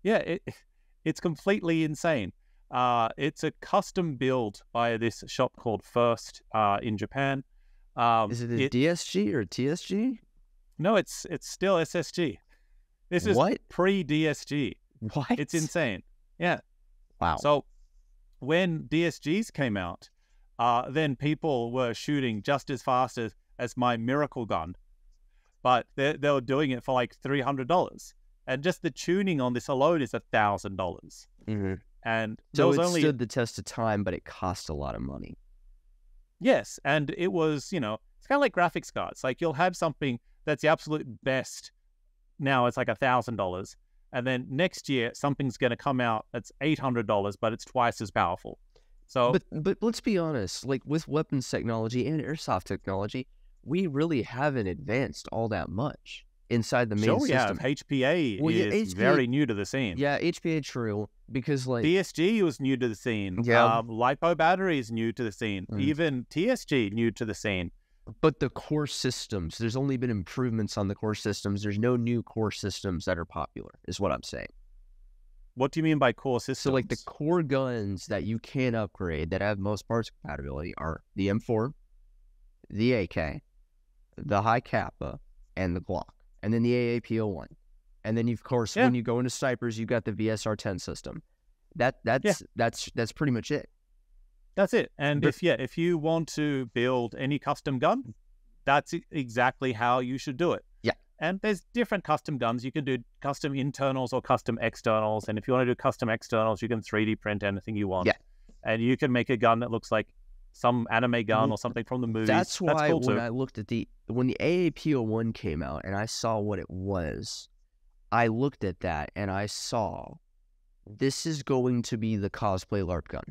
it's completely insane. It's a custom build by this shop called First in Japan. Is it a DSG or TSG? No, it's still SSG. This is pre-DSG. What? It's insane. Yeah. Wow. So when DSGs came out, then people were shooting just as fast as my miracle gun, but they were doing it for like $300, and just the tuning on this alone is $1,000. Mm-hmm. And so it stood the test of time, but it cost a lot of money. Yes, and it was, it's kind of like graphics cards. Like, you'll have something that's the absolute best. Now it's like $1,000, and then next year something's going to come out that's $800, but it's twice as powerful. So, but let's be honest. Like, with weapons technology and airsoft technology, we really haven't advanced all that much inside the main system. HPA is very new to the scene. Yeah, HPA true, because like BSG was new to the scene. Yeah, LiPo battery is new to the scene. Even TSG new to the scene. But the core systems, there's only been improvements on the core systems. There's no new core systems that are popular, is what I'm saying. What do you mean by core systems? So like the core guns that you can upgrade that have most parts compatibility are the M4, the AK, the High Kappa, and the Glock, and then the AAP-01. And then, of course, when you go into snipers, you got the VSR-10 system. That's pretty much it. That's it. And if you want to build any custom gun, that's exactly how you should do it. Yeah. And there's different custom guns. You can do custom internals or custom externals. And if you want to do custom externals, you can 3D print anything you want. Yeah. And you can make a gun that looks like some anime gun or something from the movies. That's why cool when I looked at when the AAP-01 came out and I saw what it was, I looked at that and I saw this is going to be the cosplay LARP gun.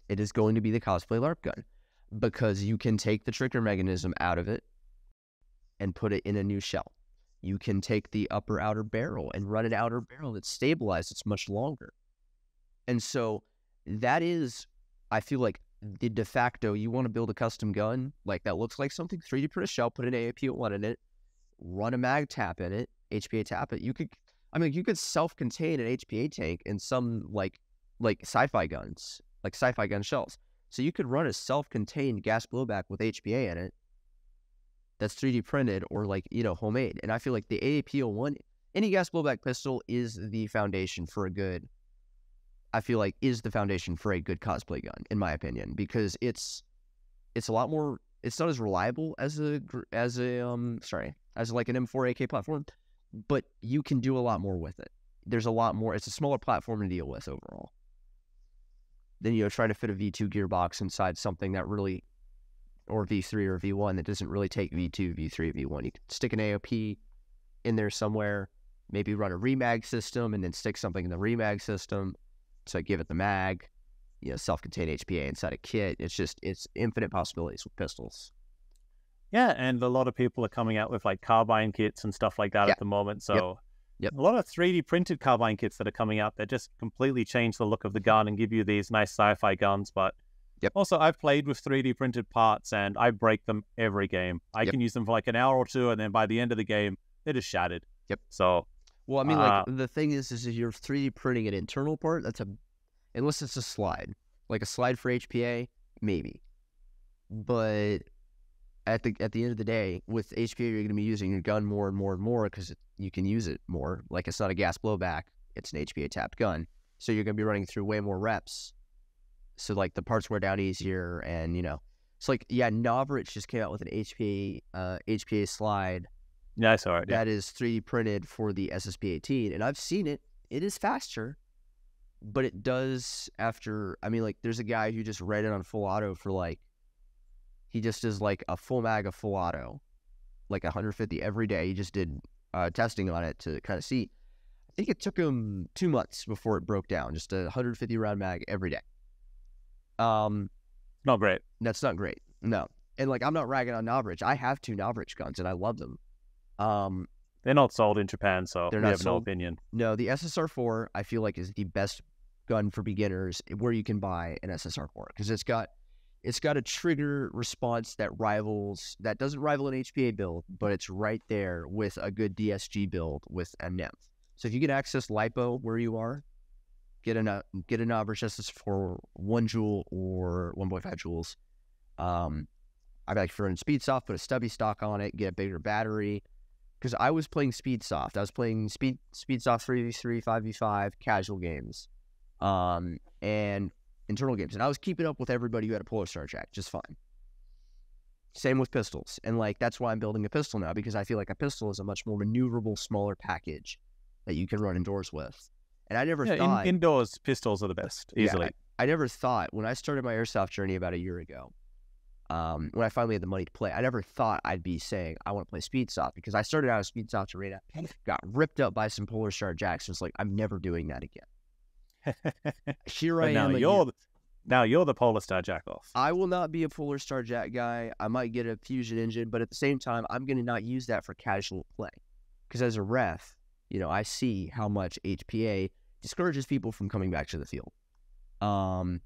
It is going to be the cosplay LARP gun because you can take the trigger mechanism out of it and put it in a new shell. You can take the upper outer barrel and run an outer barrel that's stabilized. It's much longer. And so that is, I feel like, the de facto, you want to build a custom gun like that looks like something, 3D print a shell, put an AAP-01 in it, run a mag tap in it, HPA tap it. You could self-contain an HPA tank in some like sci-fi guns, like sci-fi gun shells. So you could run a self-contained gas blowback with HPA in it that's 3D printed or homemade. And I feel like the AAP-01, any gas blowback pistol is the foundation for a good cosplay gun, in my opinion, because it's a lot more. It's not as reliable as like an M4 AK platform, but you can do a lot more with it. There's a lot more. It's a smaller platform to deal with overall. Then try to fit a V2 gearbox inside something that really, or V3 or V1 that doesn't really take V2, V3, V1. You can stick an AOP in there somewhere, maybe run a remag system, and then stick something in the remag system. So give it the mag, self-contained HPA inside a kit. It's infinite possibilities with pistols. Yeah, and a lot of people are coming out with like carbine kits and stuff like that at the moment. So a lot of 3D printed carbine kits that are coming out that just completely change the look of the gun and give you these nice sci-fi guns. But Yep. Also, I've played with 3D printed parts, and I break them every game. I can use them for like an hour or two, and then by the end of the game, they're just shattered. Yep. So, well, I mean, like the thing is if you're 3D printing an internal part, unless it's a slide, like a slide for HPA, maybe. But at the end of the day, with HPA, you're going to be using your gun more and more and more because you can use it more. Like it's not a gas blowback; it's an HPA tapped gun, so you're going to be running through way more reps. So like the parts wear down easier, and it's like Novrich just came out with an HPA slide. Yeah, I saw it. That is 3D printed for the SSP-18, and I've seen it. It is faster, but it does after. I mean, like there's a guy who just ran it on full auto for like. He just does like a full mag of full auto, like 150 every day. He just did testing on it to kind of see. I think it took him 2 months before it broke down. Just a 150 round mag every day. Not great. That's not great. No. And like I'm not ragging on Novrich. I have 2 Novrich guns and I love them. They're not sold in Japan, so we have no opinion. No, the SSR4 I feel like is the best gun for beginners where you can buy an SSR4 because it's got a trigger response that doesn't rival an HPA build, but it's right there with a good DSG build with a NEMF. So if you can access LiPo where you are, get a Novrich SS4 1 joule or 1.5 joules. I'd like for in Speedsoft, put a stubby stock on it, get a bigger battery. Because I was playing Speedsoft. I was playing Speedsoft 3v3, 5v5, casual games, and internal games. And I was keeping up with everybody who had a Polar Star Jack just fine. Same with pistols. And like that's why I'm building a pistol now, because I feel like a pistol is a much more maneuverable, smaller package that you can run indoors with. And I never thought... indoors, pistols are the best, easily. Yeah, I never thought, when I started my Airsoft journey about a year ago, when I finally had the money to play, I never thought I'd be saying, I want to play Speedsoft, because I started out as Speedsoft Arena, got ripped up by some Polar Star Jacks, and was like, I'm never doing that again. Here I am. Now you're the Polar Star Jack off. I will not be a Polar Star Jack guy. I might get a Fusion engine, but at the same time, I'm going to not use that for casual play. Because as a ref, I see how much HPA discourages people from coming back to the field. I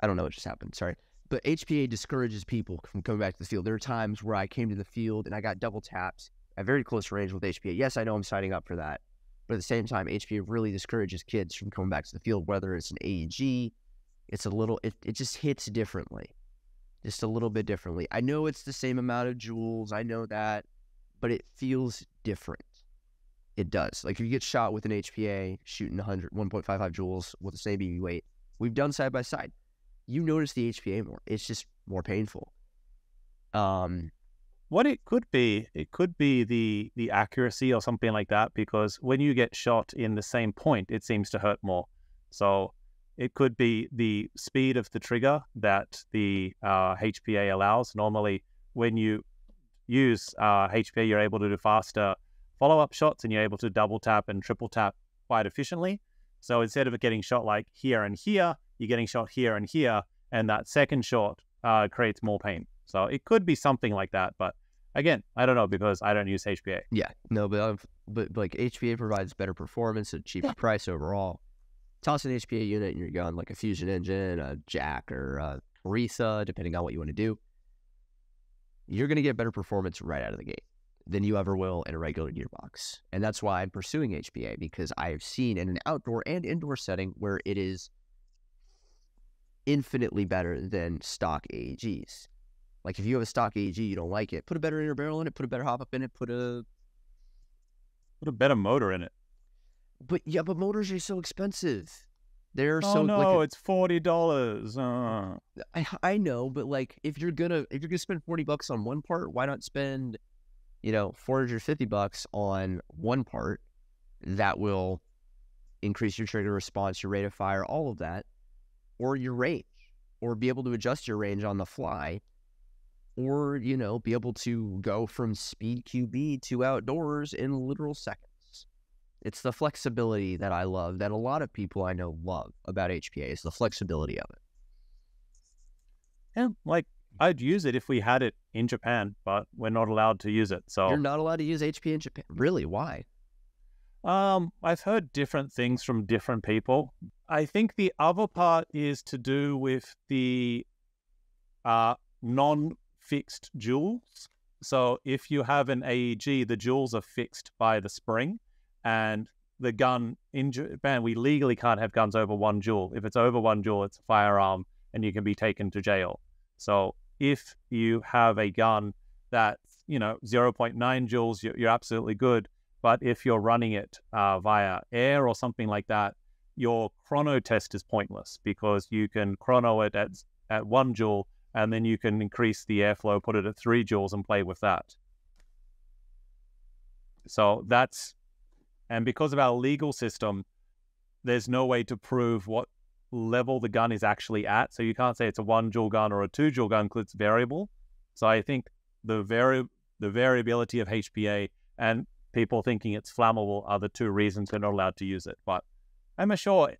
don't know what just happened. Sorry. But HPA discourages people from coming back to the field. There are times where I came to the field and I got double taps at very close range with HPA. Yes, I know I'm signing up for that. But at the same time, HPA really discourages kids from coming back to the field, whether it's an AEG. It just hits differently. Just a little bit differently. I know it's the same amount of joules. I know that. But it feels different. It does. Like if you get shot with an HPA shooting 1.55 joules with the same BB weight, we've done side by side. You notice the HPA more. It's just more painful. What it could be the accuracy or something like that, because when you get shot in the same point, it seems to hurt more. So it could be the speed of the trigger that the HPA allows. Normally, when you use HPA, you're able to do faster follow-up shots, and you're able to double tap and triple tap quite efficiently. So instead of it getting shot like here and here, you're getting shot here and here, and that second shot creates more pain. So it could be something like that, but again, I don't know because I don't use HPA. Yeah, no, but like HPA provides better performance at a cheaper price overall. Toss an HPA unit in your gun, like a Fusion engine, a Jack, or a Aretha, depending on what you want to do. You're going to get better performance right out of the gate than you ever will in a regular gearbox. And that's why I'm pursuing HPA, because I have seen in an outdoor and indoor setting where it is infinitely better than stock AEGs. Like if you have a stock AEG, you don't like it, put a better inner barrel in it, put a better hop up in it, put a better motor in it. But motors are so expensive. They're it's $40. I know, but like if you're gonna spend $40 on one part, why not spend $450 on one part that will increase your trigger response, your rate of fire, all of that, or your range, or be able to adjust your range on the fly, or be able to go from speed QB to outdoors in literal seconds. It's the flexibility that I love, that a lot of people I know love about HPA, is the flexibility of it. Yeah, like I'd use it if we had it in Japan, but we're not allowed to use it. So you're not allowed to use HPA in Japan? Really? Why? I've heard different things from different people. I think the other part is to do with the non-fixed jewels. So if you have an AEG, the jewels are fixed by the spring, and the gun in Japan, we legally can't have guns over 1 joule. If it's over 1 joule, it's a firearm, and you can be taken to jail. So if you have a gun that's 0.9 joules, you're absolutely good. But if you're running it via air or something like that, your chrono test is pointless, because you can chrono it at 1 joule, and then you can increase the airflow, put it at 3 joules, and play with that. So and because of our legal system, there's no way to prove what level the gun is actually at. So you can't say it's a 1 joule gun or a 2 joule gun, because it's variable. So I think the variability of HPA and people thinking it's flammable are the 2 reasons they're not allowed to use it. But I'm sure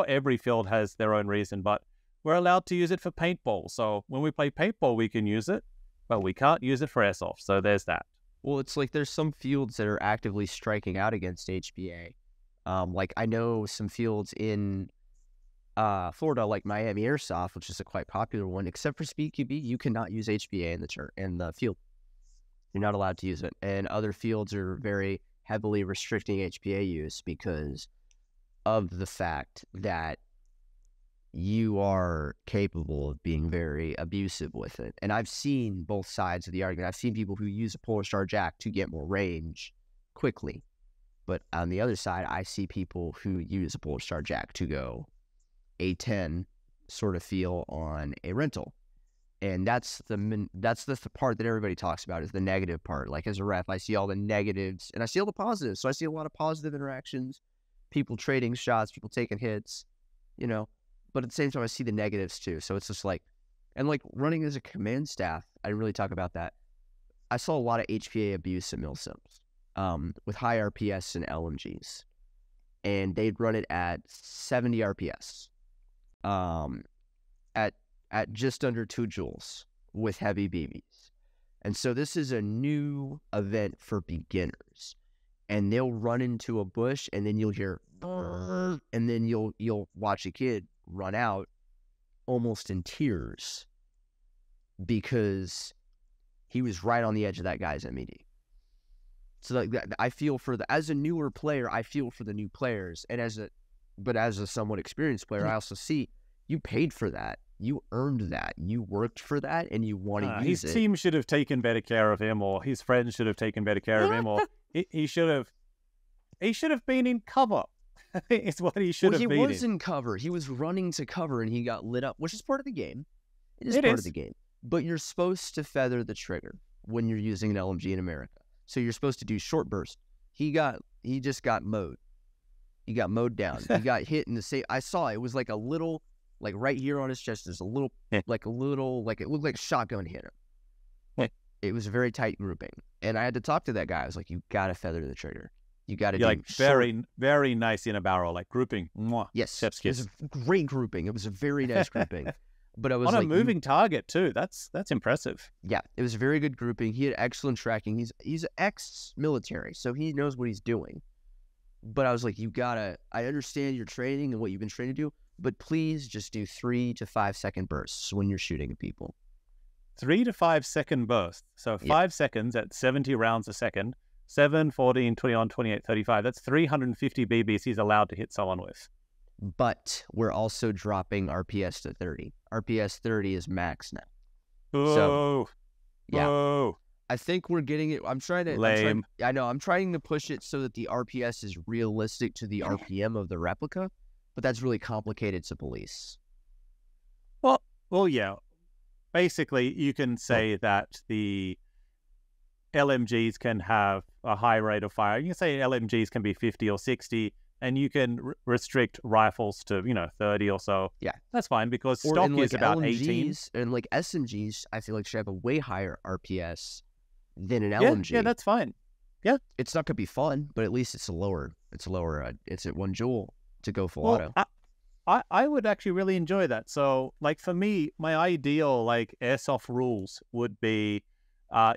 every field has their own reason, but we're allowed to use it for paintball. So when we play paintball, we can use it, but we can't use it for airsoft. So there's that. Well, it's like there's some fields that are actively striking out against HPA. Like I know some fields in Florida, like Miami Airsoft, which is a quite popular one. Except for Speed QB, you cannot use HPA in the field. You're not allowed to use it. And other fields are very heavily restricting HPA use because of the fact that you are capable of being very abusive with it. And I've seen both sides of the argument. I've seen people who use a Polar Star Jack to get more range quickly. But on the other side, I see people who use a Polar Star Jack to go A10 sort of feel on a rental. And that's the part that everybody talks about, is the negative part. Like as a ref, I see all the negatives and I see all the positives. So I see a lot of positive interactions, people trading shots, people taking hits, But at the same time, I see the negatives too. So it's just like, and like running as a command staff, I didn't really talk about that. I saw a lot of HPA abuse at Milsims with high RPS and LMGs. And they'd run it at 70 RPS at just under 2 joules with heavy BBs. And so this is a new event for beginners. And they'll run into a bush, and then you'll hear, and then you'll watch a kid run out almost in tears because he was right on the edge of that guy's MED. So like I feel as a newer player, I feel for the new players, and as a somewhat experienced player, I also see you paid for that, you earned that, you worked for that, and you want to use it. His team should have taken better care of him, or his friends should have taken better care of him, or he should have been in cover. It's what he should have been in. He was in cover. He was running to cover, and he got lit up, which is part of the game. It is part of the game. But you're supposed to feather the trigger when you're using an LMG in America. So you're supposed to do short burst. He just got mowed. He got mowed down. He got hit in the same. I saw it was like a little, like right here on his chest. There's a little, like it looked like a shotgun hit him. It was a very tight grouping, and I had to talk to that guy. I was like, "You gotta feather the trigger. You got to do like very, very nice in a barrel, like grouping." Mwah. Yes, it was a great grouping. It was a very nice grouping. But I was on a moving target too. That's impressive. Yeah, it was a very good grouping. He had excellent tracking. He's ex-military, so he knows what he's doing. But I was like, I understand your training and what you've been trained to do, but please just do 3 to 5 second bursts when you're shooting at people. 3 to 5 second bursts. So 5 seconds at 70 rounds a second. 7, 14, 21, 28, 35. That's 350 BBs he's allowed to hit someone with. But we're also dropping RPS to 30. RPS 30 is max now. Oh, so, yeah. Oh. I think we're getting it. I'm trying to push it so that the RPS is realistic to the RPM of the replica, but that's really complicated to police. Well, yeah. Basically, you can say that the LMGs can have a high rate of fire. You can say LMGs can be 50 or 60, and you can restrict rifles to 30 or so. Yeah, that's fine, because stock is about LMGs, 18. And like SMGs, I feel like should have a way higher RPS than an LMG. Yeah, that's fine. Yeah, it's not gonna be fun, but at least it's lower. It's at 1 joule to go full auto. I would actually really enjoy that. So, like for me, my ideal airsoft rules would be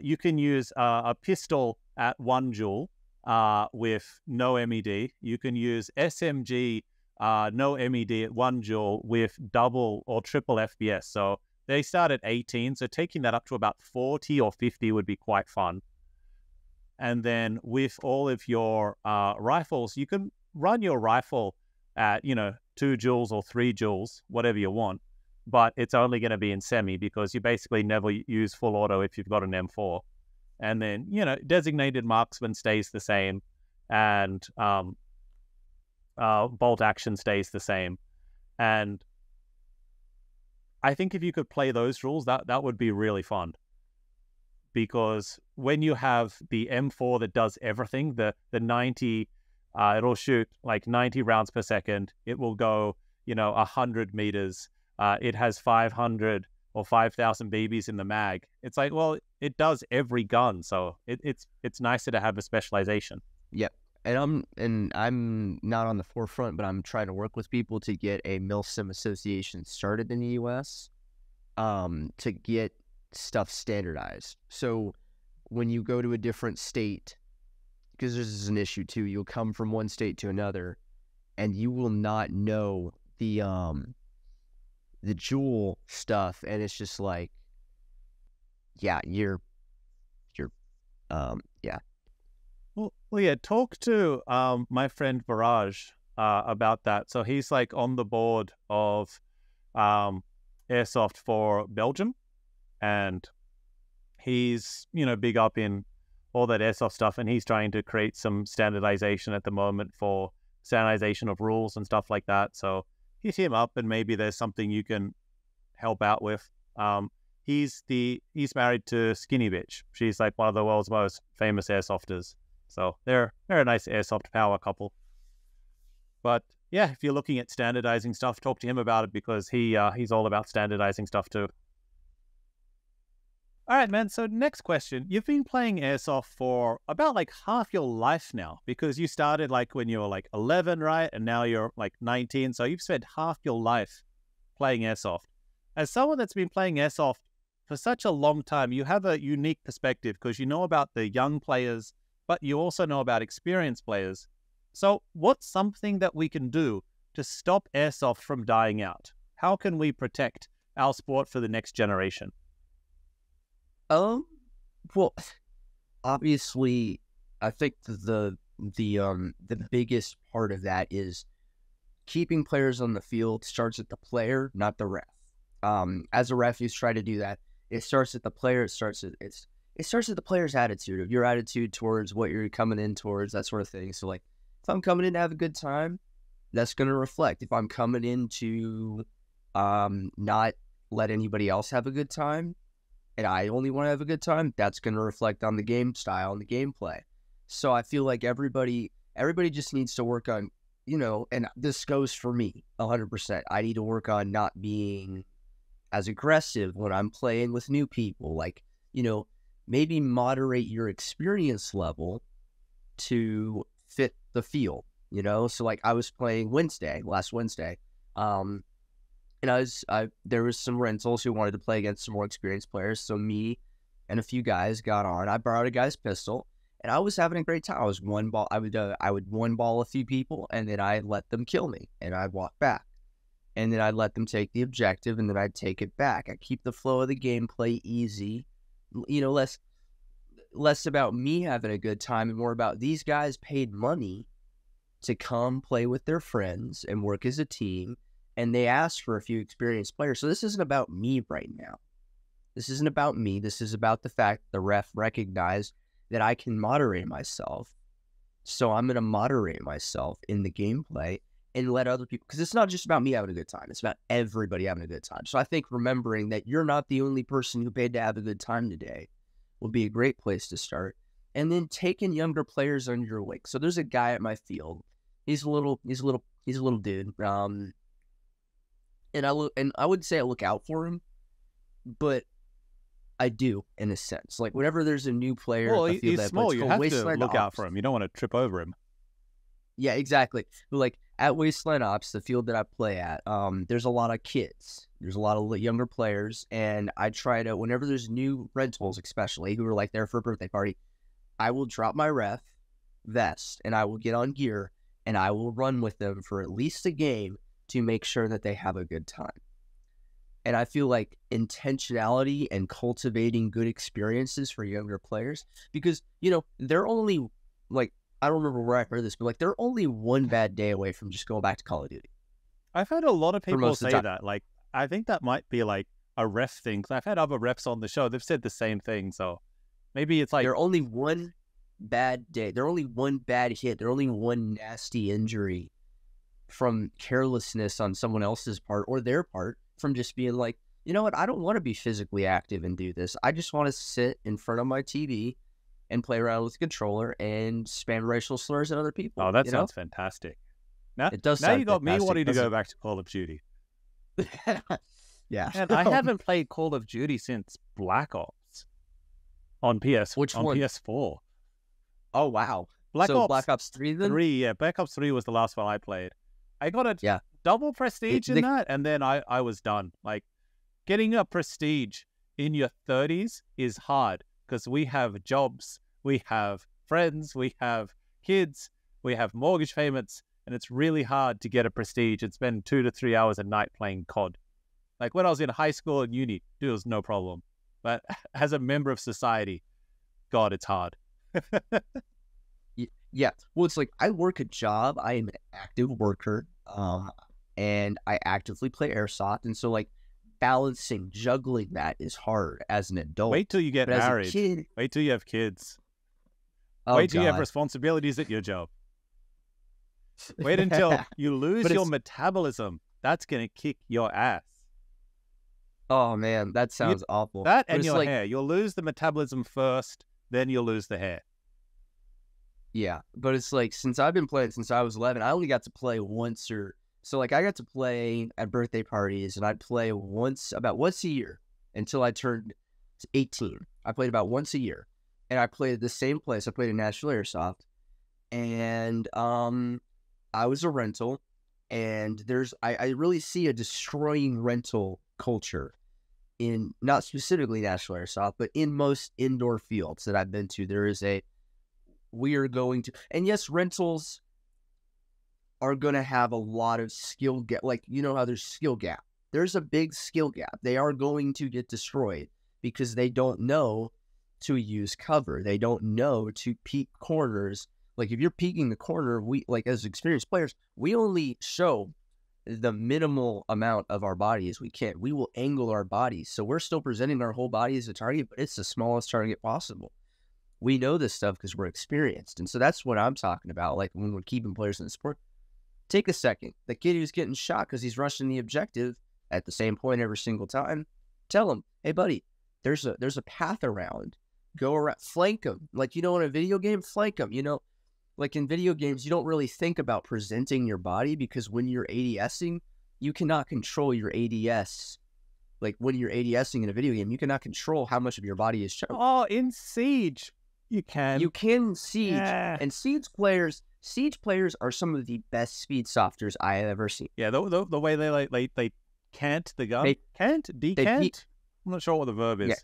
you can use a pistol at 1 joule, with no MED. You can use SMG no MED at 1 joule with double or triple FPS. So they start at 18. So taking that up to about 40 or 50 would be quite fun. And then with all of your rifles, you can run your rifle at, 2 joules or 3 joules, whatever you want. But it's only going to be in semi because you basically never use full auto if you've got an M4. And then, designated marksman stays the same, and bolt action stays the same. And I think if you could play those rules, that would be really fun. Because when you have the M4 that does everything, the 90, it'll shoot like 90 rounds per second. It will go, 100 meters. It has 500 or 5,000 BBs in the mag. It's like, well, it does every gun, so it's nicer to have a specialization. Yep. And I'm not on the forefront, but I'm trying to work with people to get a MilSim association started in the US, to get stuff standardized. So when you go to a different state, because this is an issue too, you'll come from one state to another, and you will not know the jewel stuff, and it's just like, yeah, you're yeah. Well, yeah, talk to my friend Viraj about that. So he's like on the board of Airsoft for Belgium, and he's, big up in all that Airsoft stuff, and he's trying to create some standardization at the moment for standardization of rules and stuff like that. So hit him up, and maybe there's something you can help out with. He's married to Skinny Bitch. She's like one of the world's most famous airsofters. So they're a nice airsoft power couple. But yeah, if you're looking at standardizing stuff, talk to him about it, because he's all about standardizing stuff too. All right, man. So next question. You've been playing Airsoft for about like half your life now, because you started like when you were like 11, right? And now you're like 19. So you've spent half your life playing Airsoft. As someone that's been playing Airsoft for such a long time, you have a unique perspective, because you know about the young players, but you also know about experienced players. So what's something that we can do to stop Airsoft from dying out? How can we protect our sport for the next generation? Well, obviously, I think the biggest part of that is keeping players on the field starts at the player, not the ref. As a ref, you try to do that. It starts at the player. It starts at the player's attitude, of your attitude towards what you're coming in towards, that sort of thing. So, like, if I'm coming in to have a good time, that's going to reflect. If I'm coming in to not let anybody else have a good time, and I only want to have a good time, that's going to reflect on the game style and the gameplay. So I feel like everybody just needs to work on, and this goes for me 100%. I need to work on not being as aggressive when I'm playing with new people. Like, maybe moderate your experience level to fit the field, So like I was playing last Wednesday, and there was some rentals who wanted to play against some more experienced players. So me and a few guys got on. I borrowed a guy's pistol, and I was having a great time. I would one ball a few people, and then I'd let them kill me, and I'd walk back, and then I'd let them take the objective, and then I'd take it back. I keep the flow of the gameplay easy, less about me having a good time and more about these guys paid money to come play with their friends and work as a team. And they asked for a few experienced players. So this isn't about me right now. This isn't about me. This is about the fact the ref recognized that I can moderate myself. So I'm going to moderate myself in the gameplay and let other people, because it's not just about me having a good time. It's about everybody having a good time. So I think remembering that you're not the only person who paid to have a good time today will be a great place to start. And then taking younger players under your wing. So there's a guy at my field. He's a little dude. And I would say I look out for him, but I do in a sense. Like whenever there's a new player, well, he's small. You have to look out for him. You don't want to trip over him. Yeah, exactly. But like at Wasteland Ops, the field that I play at, there's a lot of kids. There's a lot of younger players, and I try to, whenever there's new rentals, especially who are like there for a birthday party, I will drop my ref, vest and I will get on gear and I will run with them for at least a game to make sure that they have a good time. And I feel like intentionality and cultivating good experiences for younger players, because, you know, they're only, like, I don't remember where I heard this, but like they're only one bad day away from just going back to Call of Duty. I've heard a lot of people most of say the that. Like, I think that might be like a ref thing. 'Cause I've had other refs on the show. They've said the same thing. So maybe it's like They're only one bad day. They're only one bad hit. They're only one nasty injury from carelessness on someone else's part or their part, from just being like, you know what, I don't want to be physically active and do this. I just want to sit in front of my TV and play around with the controller and spam racial slurs at other people. Oh, that sounds fantastic. Now, It does now sound you got me fantastic, wanting to go doesn't back to Call of Duty. Yeah. And I haven't played Call of Duty since Black Ops on Which one? PS4. Oh, wow. Black Ops 3 then? 3, yeah. Black Ops 3 was the last one I played. I got a double prestige in the- that, and then I was done. Like, getting a prestige in your 30s is hard because we have jobs, we have friends, we have kids, we have mortgage payments, and it's really hard to get a prestige and spend 2 to 3 hours a night playing COD. Like, when I was in high school and uni, it was no problem. But as a member of society, God, it's hard. Yeah. Well, it's like I work a job. I am an active worker, and I actively play Airsoft. And so, like, balancing, juggling that is hard as an adult. Wait till you get But as a married. kid- Wait till you have kids. Oh, Wait till you have God. responsibilities at your job. Wait until you lose But your it's- metabolism. That's going to kick your ass. Oh, man, that sounds awful. That But and it's your like, hair. You'll lose the metabolism first, then you'll lose the hair. Yeah, but it's like, since I've been playing since I was 11, I only got to play once so like I got to play at birthday parties, and I'd play about once a year until I turned 18. I played about once a year, and I played at the same place. I played in Nashville Airsoft, and I was a rental, and I really see a destroying rental culture in, not specifically Nashville Airsoft, but in most indoor fields that I've been to. There is we are going to, and yes, rentals are going to have a lot of skill gap. Like, you know how there's skill gap. There's a big skill gap. They are going to get destroyed because they don't know to use cover. They don't know to peek corners. Like, if you're peeking the corner, we, like, as experienced players, we only show the minimal amount of our body as we can. We will angle our bodies. So we're still presenting our whole body as a target, but it's the smallest target possible. We know this stuff because we're experienced. And so that's what I'm talking about. Like, when we're keeping players in the sport, take a second. The kid who's getting shot because he's rushing the objective at the same point every single time, tell him, hey, buddy, there's a path around. Go around, flank him. Like, you know, in a video game, flank him. You know, like in video games, you don't really think about presenting your body, because when you're ADSing, you cannot control your ADS. Like, when you're ADSing in a video game, you cannot control how much of your body is shown. Oh, in Siege, you can. You can Siege. Yeah. And Siege players are some of the best speed softers I have ever seen. Yeah, the way they cant the gun. Decant? I'm not sure what the verb is. Yeah.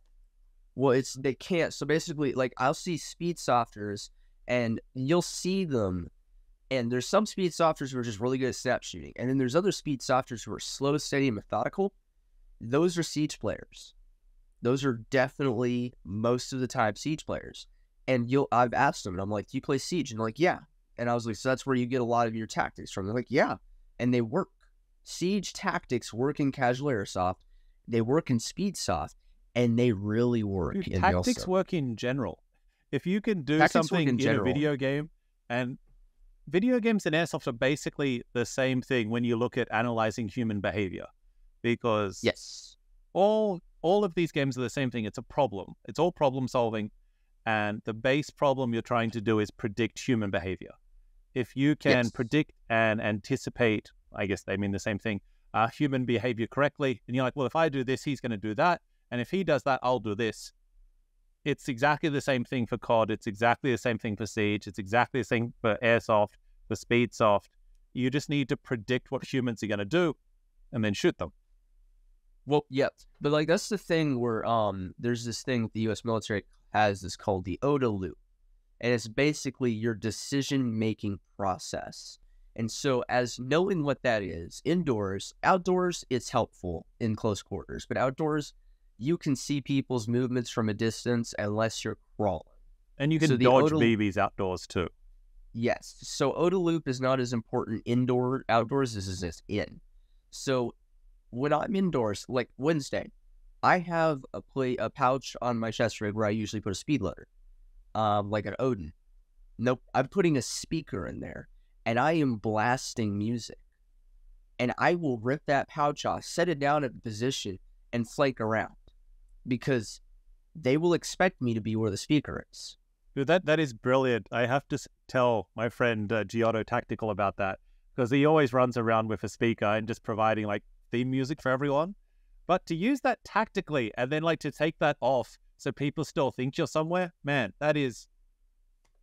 Well, they can't. So basically, like, I'll see speed softers, and you'll see them, and there's some speed softers who are just really good at snap shooting, and then there's other speed softers who are slow, steady, and methodical. Those are Siege players. Those are definitely, most of the time, Siege players. And I've asked them, and I'm like, do you play Siege? And they're like, yeah. And I was like, so that's where you get a lot of your tactics from. They're like, yeah. And they work. Siege tactics work in casual airsoft. They work in speed soft, and they really work Dude, in tactics Airsoft. work in general. If you can do Tactics work something in in a general. video game, and video games and Airsoft are basically the same thing when you look at analyzing human behavior, because Yes. all of these games are the same thing. It's a problem. It's all problem solving, and the base problem you're trying to do is predict human behavior. If you can Yes. predict and anticipate, I guess they mean the same thing, human behavior correctly, and you're like, well, if I do this, he's going to do that, and if he does that, I'll do this. It's exactly the same thing for COD. It's exactly the same thing for Siege. It's exactly the same for Airsoft, for Speedsoft. You just need to predict what humans are going to do and then shoot them. Well, yep. But, like, that's the thing where there's this thing the U.S. military has that's called the ODA loop. and it's basically your decision-making process. And so as knowing what that is, outdoors, it's helpful in close quarters, but outdoors, you can see people's movements from a distance unless you're crawling. And you can dodge BBs outdoors too. Yes. So OODA loop is not as important outdoors as it is in. So when I'm indoors, like Wednesday, I have a pouch on my chest rig where I usually put a speed loader, like an Odin. Nope, I'm putting a speaker in there, and I am blasting music. And I will rip that pouch off, set it down at the position, and flake around, because they will expect me to be where the speaker is. Dude, that is brilliant. I have to tell my friend Giotto Tactical about that, because he always runs around with a speaker and just providing like theme music for everyone. But to use that tactically and then like to take that off so people still think you're somewhere, man, that is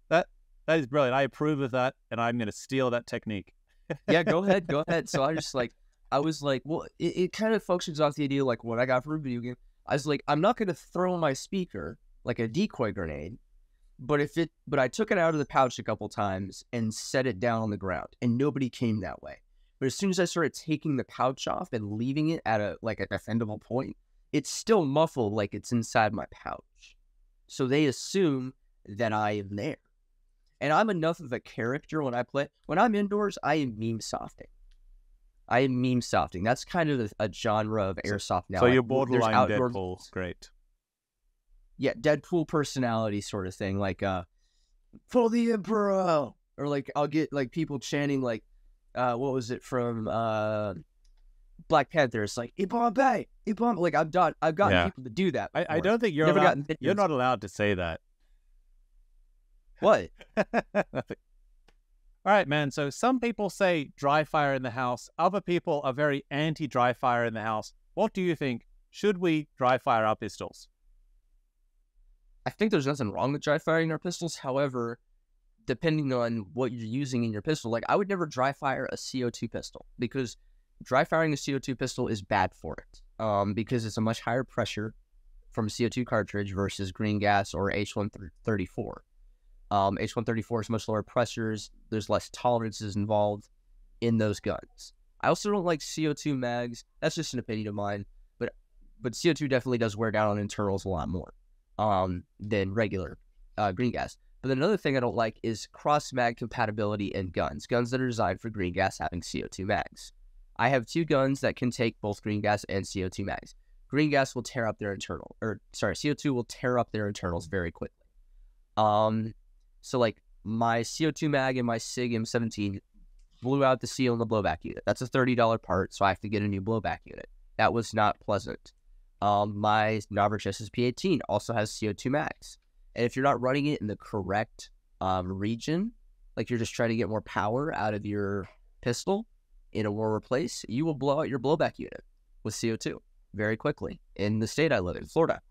brilliant. I approve of that, and I'm going to steal that technique. Yeah, go ahead. So I was like, well, it kind of functions off the idea like what I got for a video game. I was like, I'm not going to throw my speaker like a decoy grenade, but I took it out of the pouch a couple times and set it down on the ground, and nobody came that way. But as soon as I started taking the pouch off and leaving it at a defendable point, it's still muffled like it's inside my pouch. So they assume that I am there. And I'm enough of a character when I play. When I'm indoors, I am meme softing. That's kind of a genre of Airsoft now. So you're borderline Deadpool. Great. Yeah, Deadpool personality sort of thing. Like, for the Emperor! Or like, I'll get like people chanting like, what was it from Black Panther? It's like, Ibombe! Like, I've gotten people to do that. I don't think you're not allowed to say that. What? Nothing. All right, man. So some people say dry fire in the house. Other people are very anti-dry fire in the house. What do you think? Should we dry fire our pistols? I think there's nothing wrong with dry firing our pistols. However, depending on what you're using in your pistol, like I would never dry fire a CO2 pistol, because dry firing a CO2 pistol is bad for it. Because it's a much higher pressure from a CO2 cartridge versus green gas or H134. H134 is much lower pressures. There's less tolerances involved in those guns. I also don't like CO2 mags. That's just an opinion of mine. But CO2 definitely does wear down on internals a lot more than regular green gas. But another thing I don't like is cross-mag compatibility in guns. Guns that are designed for green gas having CO2 mags. I have two guns that can take both green gas and CO2 mags. Green gas will tear up their CO2 will tear up their internals very quickly. So like my CO2 mag and my SIG M17 blew out the seal in the blowback unit. That's a $30 part, so I have to get a new blowback unit. That was not pleasant. My Novritsch SSP-18 also has CO2 mags. And if you're not running it in the correct region, like you're just trying to get more power out of your pistol in a warmer place, you will blow out your blowback unit with CO2 very quickly. In the state I live in, Florida,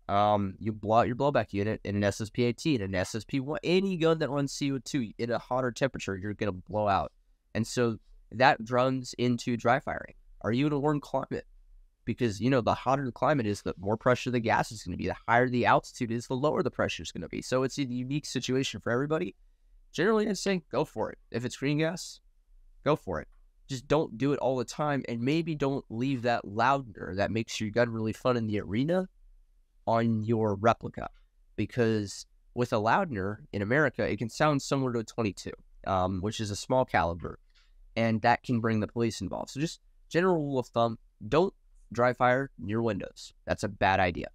you blow out your blowback unit in an SSP-18, an SSP-1, any gun that runs CO2 in a hotter temperature, you're going to blow out. And so that runs into dry firing. Are you in a warm climate? Because, the hotter the climate is, the more pressure the gas is going to be. The higher the altitude is, the lower the pressure is going to be. So it's a unique situation for everybody. Generally, I'd say go for it. If it's green gas, go for it. Just don't do it all the time, and maybe don't leave that loudener that makes your gun really fun in the arena on your replica. Because with a loudener in America, it can sound similar to a 22, which is a small caliber, and that can bring the police involved. So just general rule of thumb, don't dry fire near windows. That's a bad idea.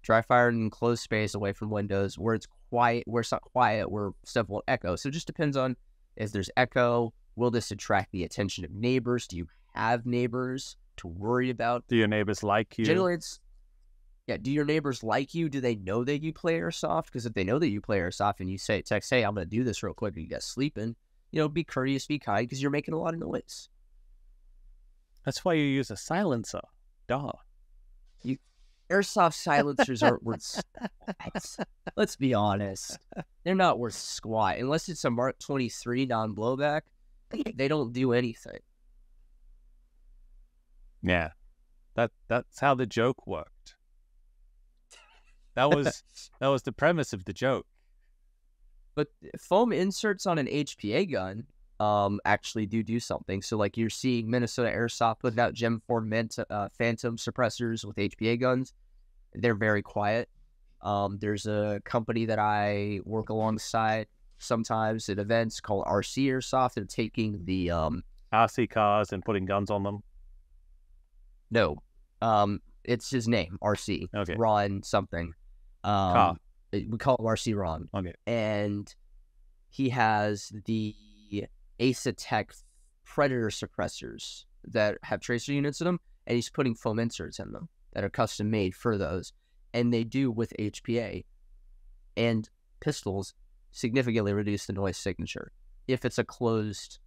Dry fire in enclosed space away from windows where it's quiet, where it's not quiet, where stuff won't echo. So it just depends on if there's echo. Will this attract the attention of neighbors? Do you have neighbors to worry about? Do your neighbors like you? Generally, do your neighbors like you? Do they know that you play Airsoft? Because if they know that you play Airsoft and you text, hey, I'm going to do this real quick, and you guys sleeping, be courteous, be kind, because you're making a lot of noise. That's why you use a silencer. Duh. Airsoft silencers aren't worth squat. Let's be honest. They're not worth squat. Unless it's a Mark 23 non-blowback, they don't do anything. Yeah. That's how the joke worked. That was the premise of the joke. But foam inserts on an HPA gun actually do something. So like you're seeing Minnesota Airsoft putting out Gem 4 Phantom suppressors with HPA guns. They're very quiet. There's a company that I work alongside sometimes at events called RC Airsoft. They're taking the RC cars and putting guns on them. No, it's his name, RC. Okay. Ron something. Car. We call it RC Ron. Okay. And he has the Ace-Tech Predator suppressors that have tracer units in them, and he's putting foam inserts in them that are custom made for those. And they do with HPA and pistols significantly reduce the noise signature if it's a closed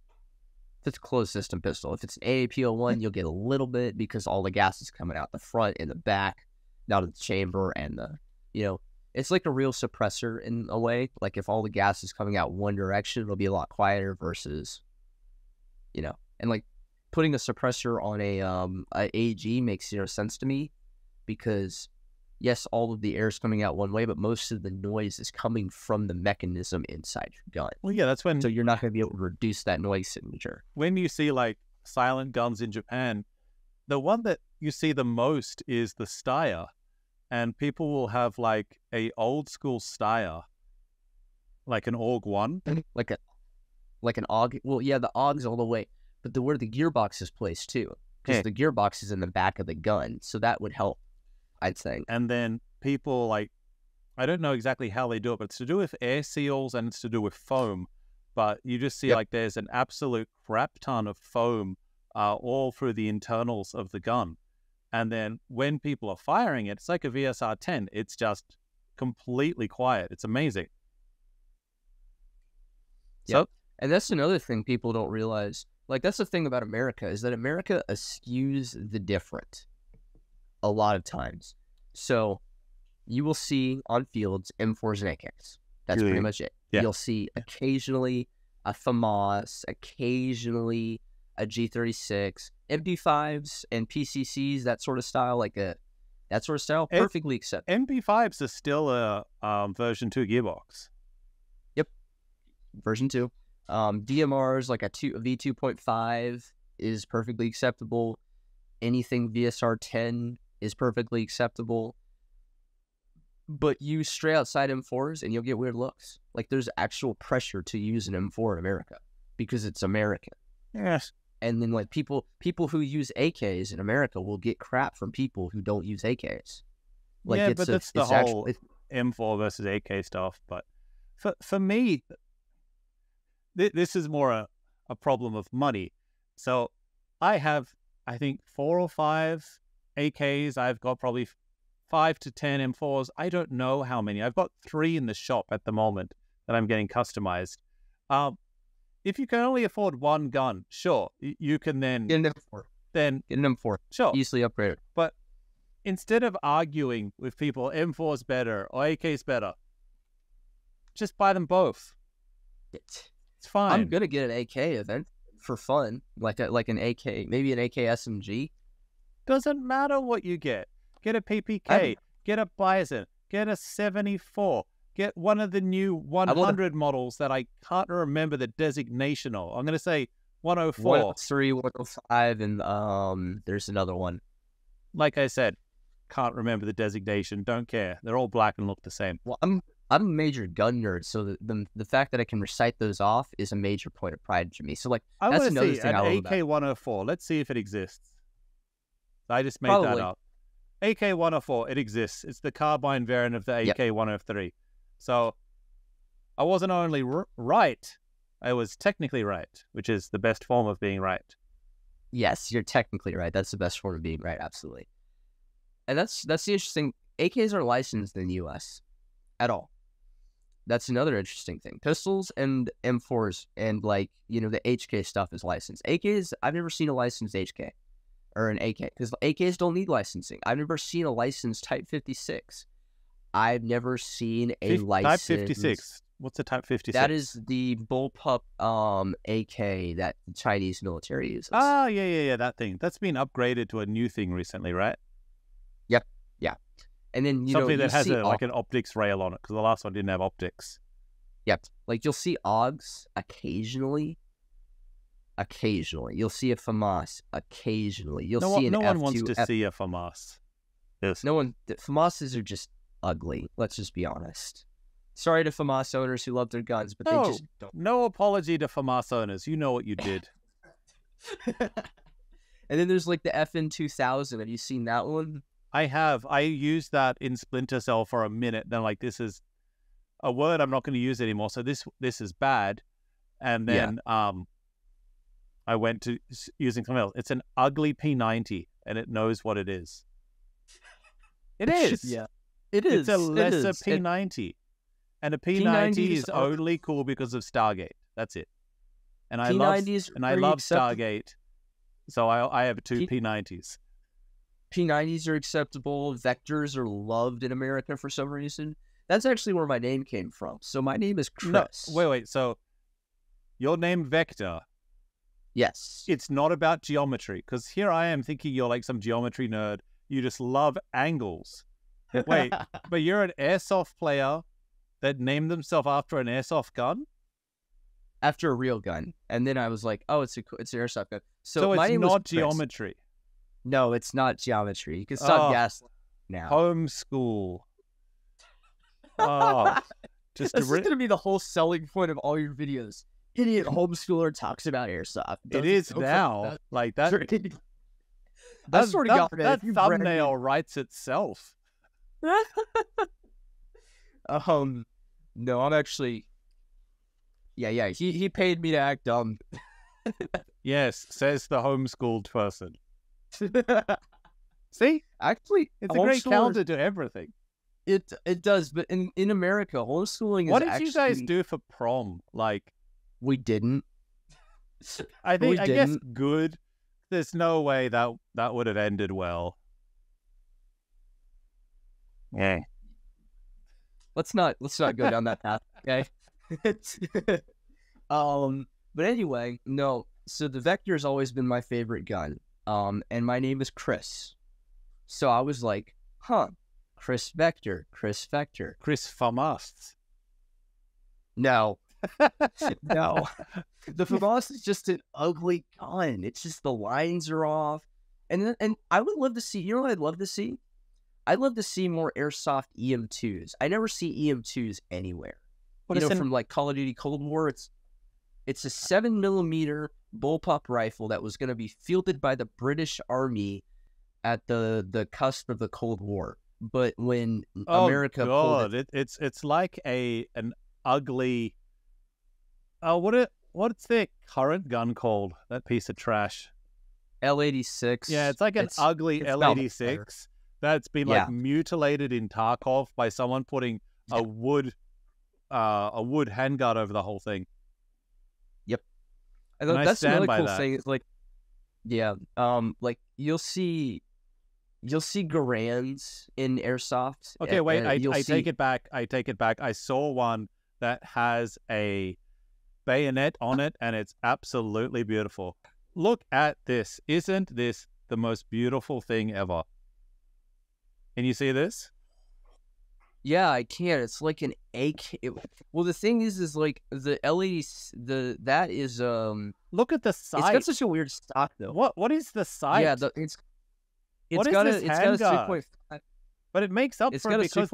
system pistol. If it's an AAP01, you'll get a little bit because all the gas is coming out the front and the back, not of the chamber, and it's like a real suppressor in a way. Like if all the gas is coming out one direction, it'll be a lot quieter versus, and like putting a suppressor on a AG makes zero sense to me because yes, all of the air is coming out one way, but most of the noise is coming from the mechanism inside your gun. Well, yeah, that's when... So you're not going to be able to reduce that noise signature. When you see, like, silent guns in Japan, the one that you see the most is the Steyr. And people will have, like, a old-school Steyr, like an AUG 1. Like an AUG? Well, yeah, the AUG's all the way. But where the gearbox is placed, too. Because the gearbox is in the back of the gun. So that would help, I'd say. And then people, like, I don't know exactly how they do it, but it's to do with air seals and it's to do with foam. But you just see, like, there's an absolute crap ton of foam all through the internals of the gun. And then when people are firing it, it's like a VSR 10. It's just completely quiet. It's amazing. Yeah. So, and that's another thing people don't realize. Like, that's the thing about America, is that America eschews the different a lot of times. So you will see on fields M4s and AKs. That's pretty much it. Yeah. You'll see occasionally a FAMAS, occasionally a G36, MP5s and PCCs, that sort of style, perfectly acceptable. MP5s are still a version 2 gearbox. Yep, version 2. DMRs, like a V2.5 is perfectly acceptable. Anything VSR 10 is perfectly acceptable. But use stray outside M4s and you'll get weird looks. Like there's actual pressure to use an M4 in America because it's American. Yes. And then like people who use AKs in America will get crap from people who don't use AKs. Like yeah, but that's the whole M4 versus AK stuff. But for me, this is more a problem of money. So I have, I think, 4 or 5 AKs. I've got probably 5 to 10 M4s. I don't know how many. I've got 3 in the shop at the moment that I'm getting customized. If you can only afford one gun, sure, you can then... Get an M4. Then, get an M4. Sure. Easily upgraded. But instead of arguing with people, M4's better or AK's better, just buy them both. It's fine. I'm going to get an AK event for fun, like an AK, maybe an AK SMG. Doesn't matter what you get. Get a PPK, get a Bison, get a 74, get one of the new 100 models that I can't remember the designation of. I'm going to say 104. 103, 105, and there's another one. Like I said, can't remember the designation, don't care. They're all black and look the same. Well, I'm a major gun nerd, so the fact that I can recite those off is a major point of pride to me. So like, that's another thing I love about it. AK 104, let's see if it exists. I just made that up. AK 104, it exists. It's the carbine variant of the AK 103. So I wasn't only right, I was technically right, which is the best form of being right. Yes, you're technically right. That's the best form of being right, absolutely. And that's the interesting. AKs aren't licensed in the U.S. at all. That's another interesting thing. Pistols and M4s and the HK stuff is licensed. AKs, I've never seen a licensed HK or an AK because AKs don't need licensing. I've never seen a licensed Type 56. I've never seen a licensed... Type 56. What's a Type 56? That is the bullpup AK that the Chinese military uses. Ah, yeah, that thing. That's been upgraded to a new thing recently, right? Yep, yeah. And then, something that has like an optics rail on it, because the last one didn't have optics. Yep. Like you'll see AUGs occasionally. Occasionally, you'll see a FAMAS. Occasionally, you'll see an no F2. one wants to see a FAMAS. Yes. No one. FAMASs are just ugly. Let's just be honest. Sorry to FAMAS owners who love their guns, but they just don't. No apology to FAMAS owners. You know what you did. And then there's like the FN 2000. Have you seen that one? I have. I used that in Splinter Cell for a minute. Then like, this is a word I'm not going to use anymore. So this is bad. And then I went to using something else. It's an ugly P90, and it knows what it is. It is. Yeah. It is. It's a lesser P90. And a P90 is only cool because of Stargate. That's it. And I love Stargate. So I have two P90s. P90s are acceptable. Vectors are loved in America for some reason. That's actually where my name came from. So my name is Chris. No, wait. So your name Vector. Yes. It's not about geometry, because here I am thinking you're like some geometry nerd. You just love angles. Wait, but you're an airsoft player that named themselves after an airsoft gun? After a real gun. And then I was like, oh, it's an airsoft gun. So my it's name not was geometry. No, it's not geometry. You can stop gaslighting now. Homeschool. Oh. This is going to be the whole selling point of all your videos. Idiot homeschooler talks about airsoft. It is now. Like that. That sort of got that thumbnail writes itself. No, I'm actually. Yeah. He paid me to act dumb. Yes, says the homeschooled person. See, actually, it's a great counter to everything. It does, but in America, homeschooling is. What did you guys do for prom? Like, we didn't. I guess good. There's no way that would have ended well. Yeah. Let's not go down that path, okay? But anyway, no. So the Vector has always been my favorite gun. And my name is Chris. So I was like, Chris Vector. Chris FAMAS. No. No. The FAMAS is just an ugly gun. It's just the lines are off. And I would love to see, you know what I'd love to see? I'd love to see more airsoft EM2s. I never see EM2s anywhere. From like Call of Duty Cold War, it's a 7mm bullpup rifle that was going to be fielded by the British Army at the cusp of the Cold War. But when America pulled it's like an ugly. What's their current gun called? That piece of trash. L86. Yeah, it's like an ugly L86 that's been like mutilated in Tarkov by someone putting a wood handguard over the whole thing. Yep. That's another cool thing. It's like, like you'll see Garands in airsoft. Okay, wait, I take it back. I saw one that has a bayonet on it, and it's absolutely beautiful. Look at this. Isn't this the most beautiful thing ever? Can you see this? Yeah, I can. It's like an AK. Well, the thing is like the LED. That is Look at the sight. It's got such a weird stock though. What is the sight? Yeah, it's got a 3.5. But it makes up for it because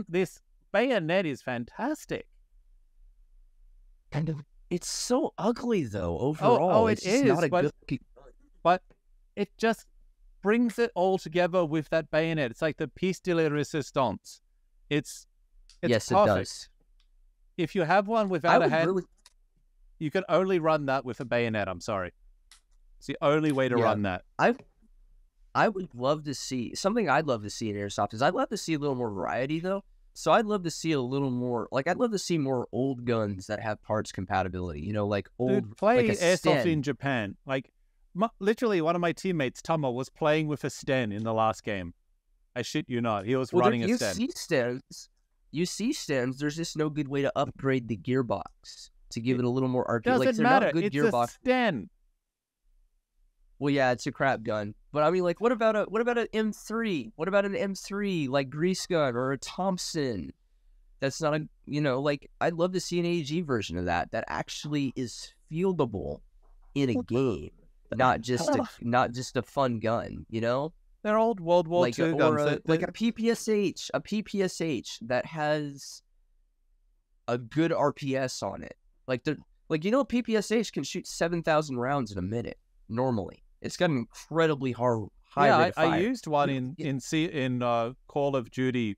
this bayonet is fantastic. Kind of. It's so ugly though. Overall, it is. Not a good but it just brings it all together with that bayonet. It's like the piece de la resistance. It's yes, perfect. It does. If you have one without a hand, you can only run that with a bayonet. I'm sorry. It's the only way to run that. I would love to see something. I'd love to see in airsoft is I'd love to see a little more variety though. So I'd love to see a little more. Like I'd love to see more old guns that have parts compatibility. You know, like old. Dude, play like airsoft in Japan. Like literally, one of my teammates, Tama, was playing with a Sten in the last game. I shit you not. He was running a Sten. You see Stens. There's just no good way to upgrade the gearbox to give it a little more arcade. Doesn't matter. It's gearbox. A Sten. Well, yeah, it's a crap gun. But I mean, like, what about an M3? What about an M3 like Grease Gun or a Thompson? That's not a like I'd love to see an AG version of that actually is fieldable in a game, not just a fun gun, They're old World War like II guns. a PPSH that has a good RPS on it. PPSH can shoot 7,000 rounds in a minute normally. It's got an incredibly high rate of fire. I used one in Call of Duty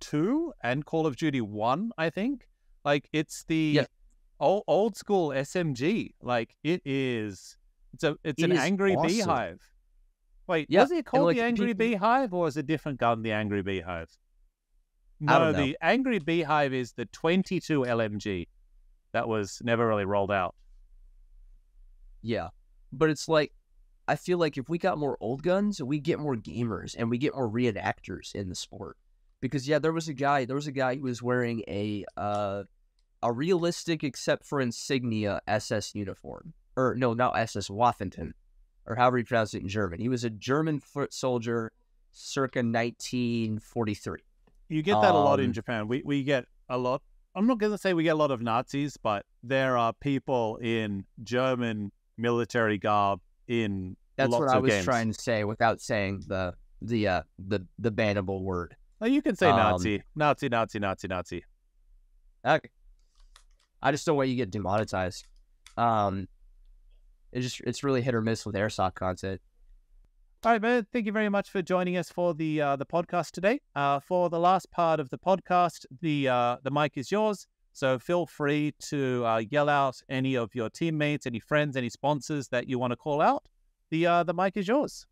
2 and Call of Duty 1, I think. Like, it's the old school SMG. Like, it's an angry awesome. beehive. Wait, was it called the Angry Beehive, or is it a different gun, the Angry Beehive? No, the Angry Beehive is the 22 LMG that was never really rolled out. Yeah, but it's like, I feel like if we got more old guns, we get more gamers and we get more reenactors in the sport. Because there was a guy who was wearing a realistic, except for insignia, SS uniform. Or no, not SS, Waffenton, or however you pronounce it in German. He was a German foot soldier circa 1943. You get that a lot in Japan. We get a lot. I'm not going to say we get a lot of Nazis, but there are people in German military garb in That's lots what I of was games. trying to say without saying the bannable word. Oh, you can say Nazi. Nazi. Okay. I just don't want you to get demonetized. It's really hit or miss with airsoft content. All right, man. Thank you very much for joining us for the podcast today. For the last part of the podcast, the mic is yours. So feel free to yell out any of your teammates, any friends, any sponsors that you want to call out. The mic is yours.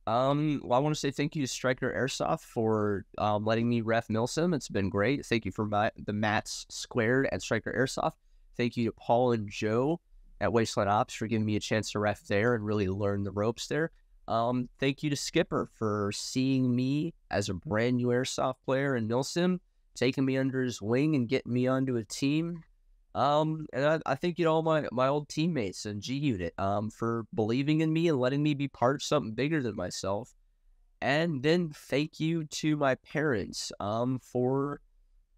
Well, I want to say thank you to Striker Airsoft for letting me ref Milsim. It's been great. Thank you for the mats squared at Striker Airsoft. Thank you to Paul and Joe at Wasteland Ops for giving me a chance to ref there and really learn the ropes there. Thank you to Skipper for seeing me as a brand new Airsoft player in Milsim, taking me under his wing and getting me onto a team. And I thank you to all my old teammates in G Unit for believing in me and letting me be part of something bigger than myself. And then thank you to my parents for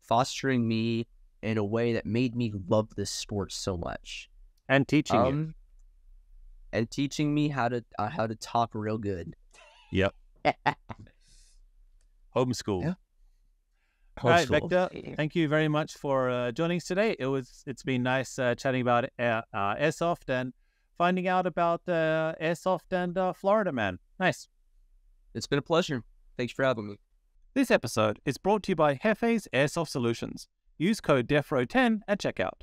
fostering me in a way that made me love this sport so much. And teaching you. And teaching me how to talk real good. Yep. Homeschool. Yeah. All right, Vector, thank you very much for joining us today. It's been nice chatting about Airsoft and finding out about Airsoft and Florida Man. Nice. It's been a pleasure. Thanks for having me. This episode is brought to you by Hefe's Airsoft Solutions. Use code DEFROWE10 at checkout.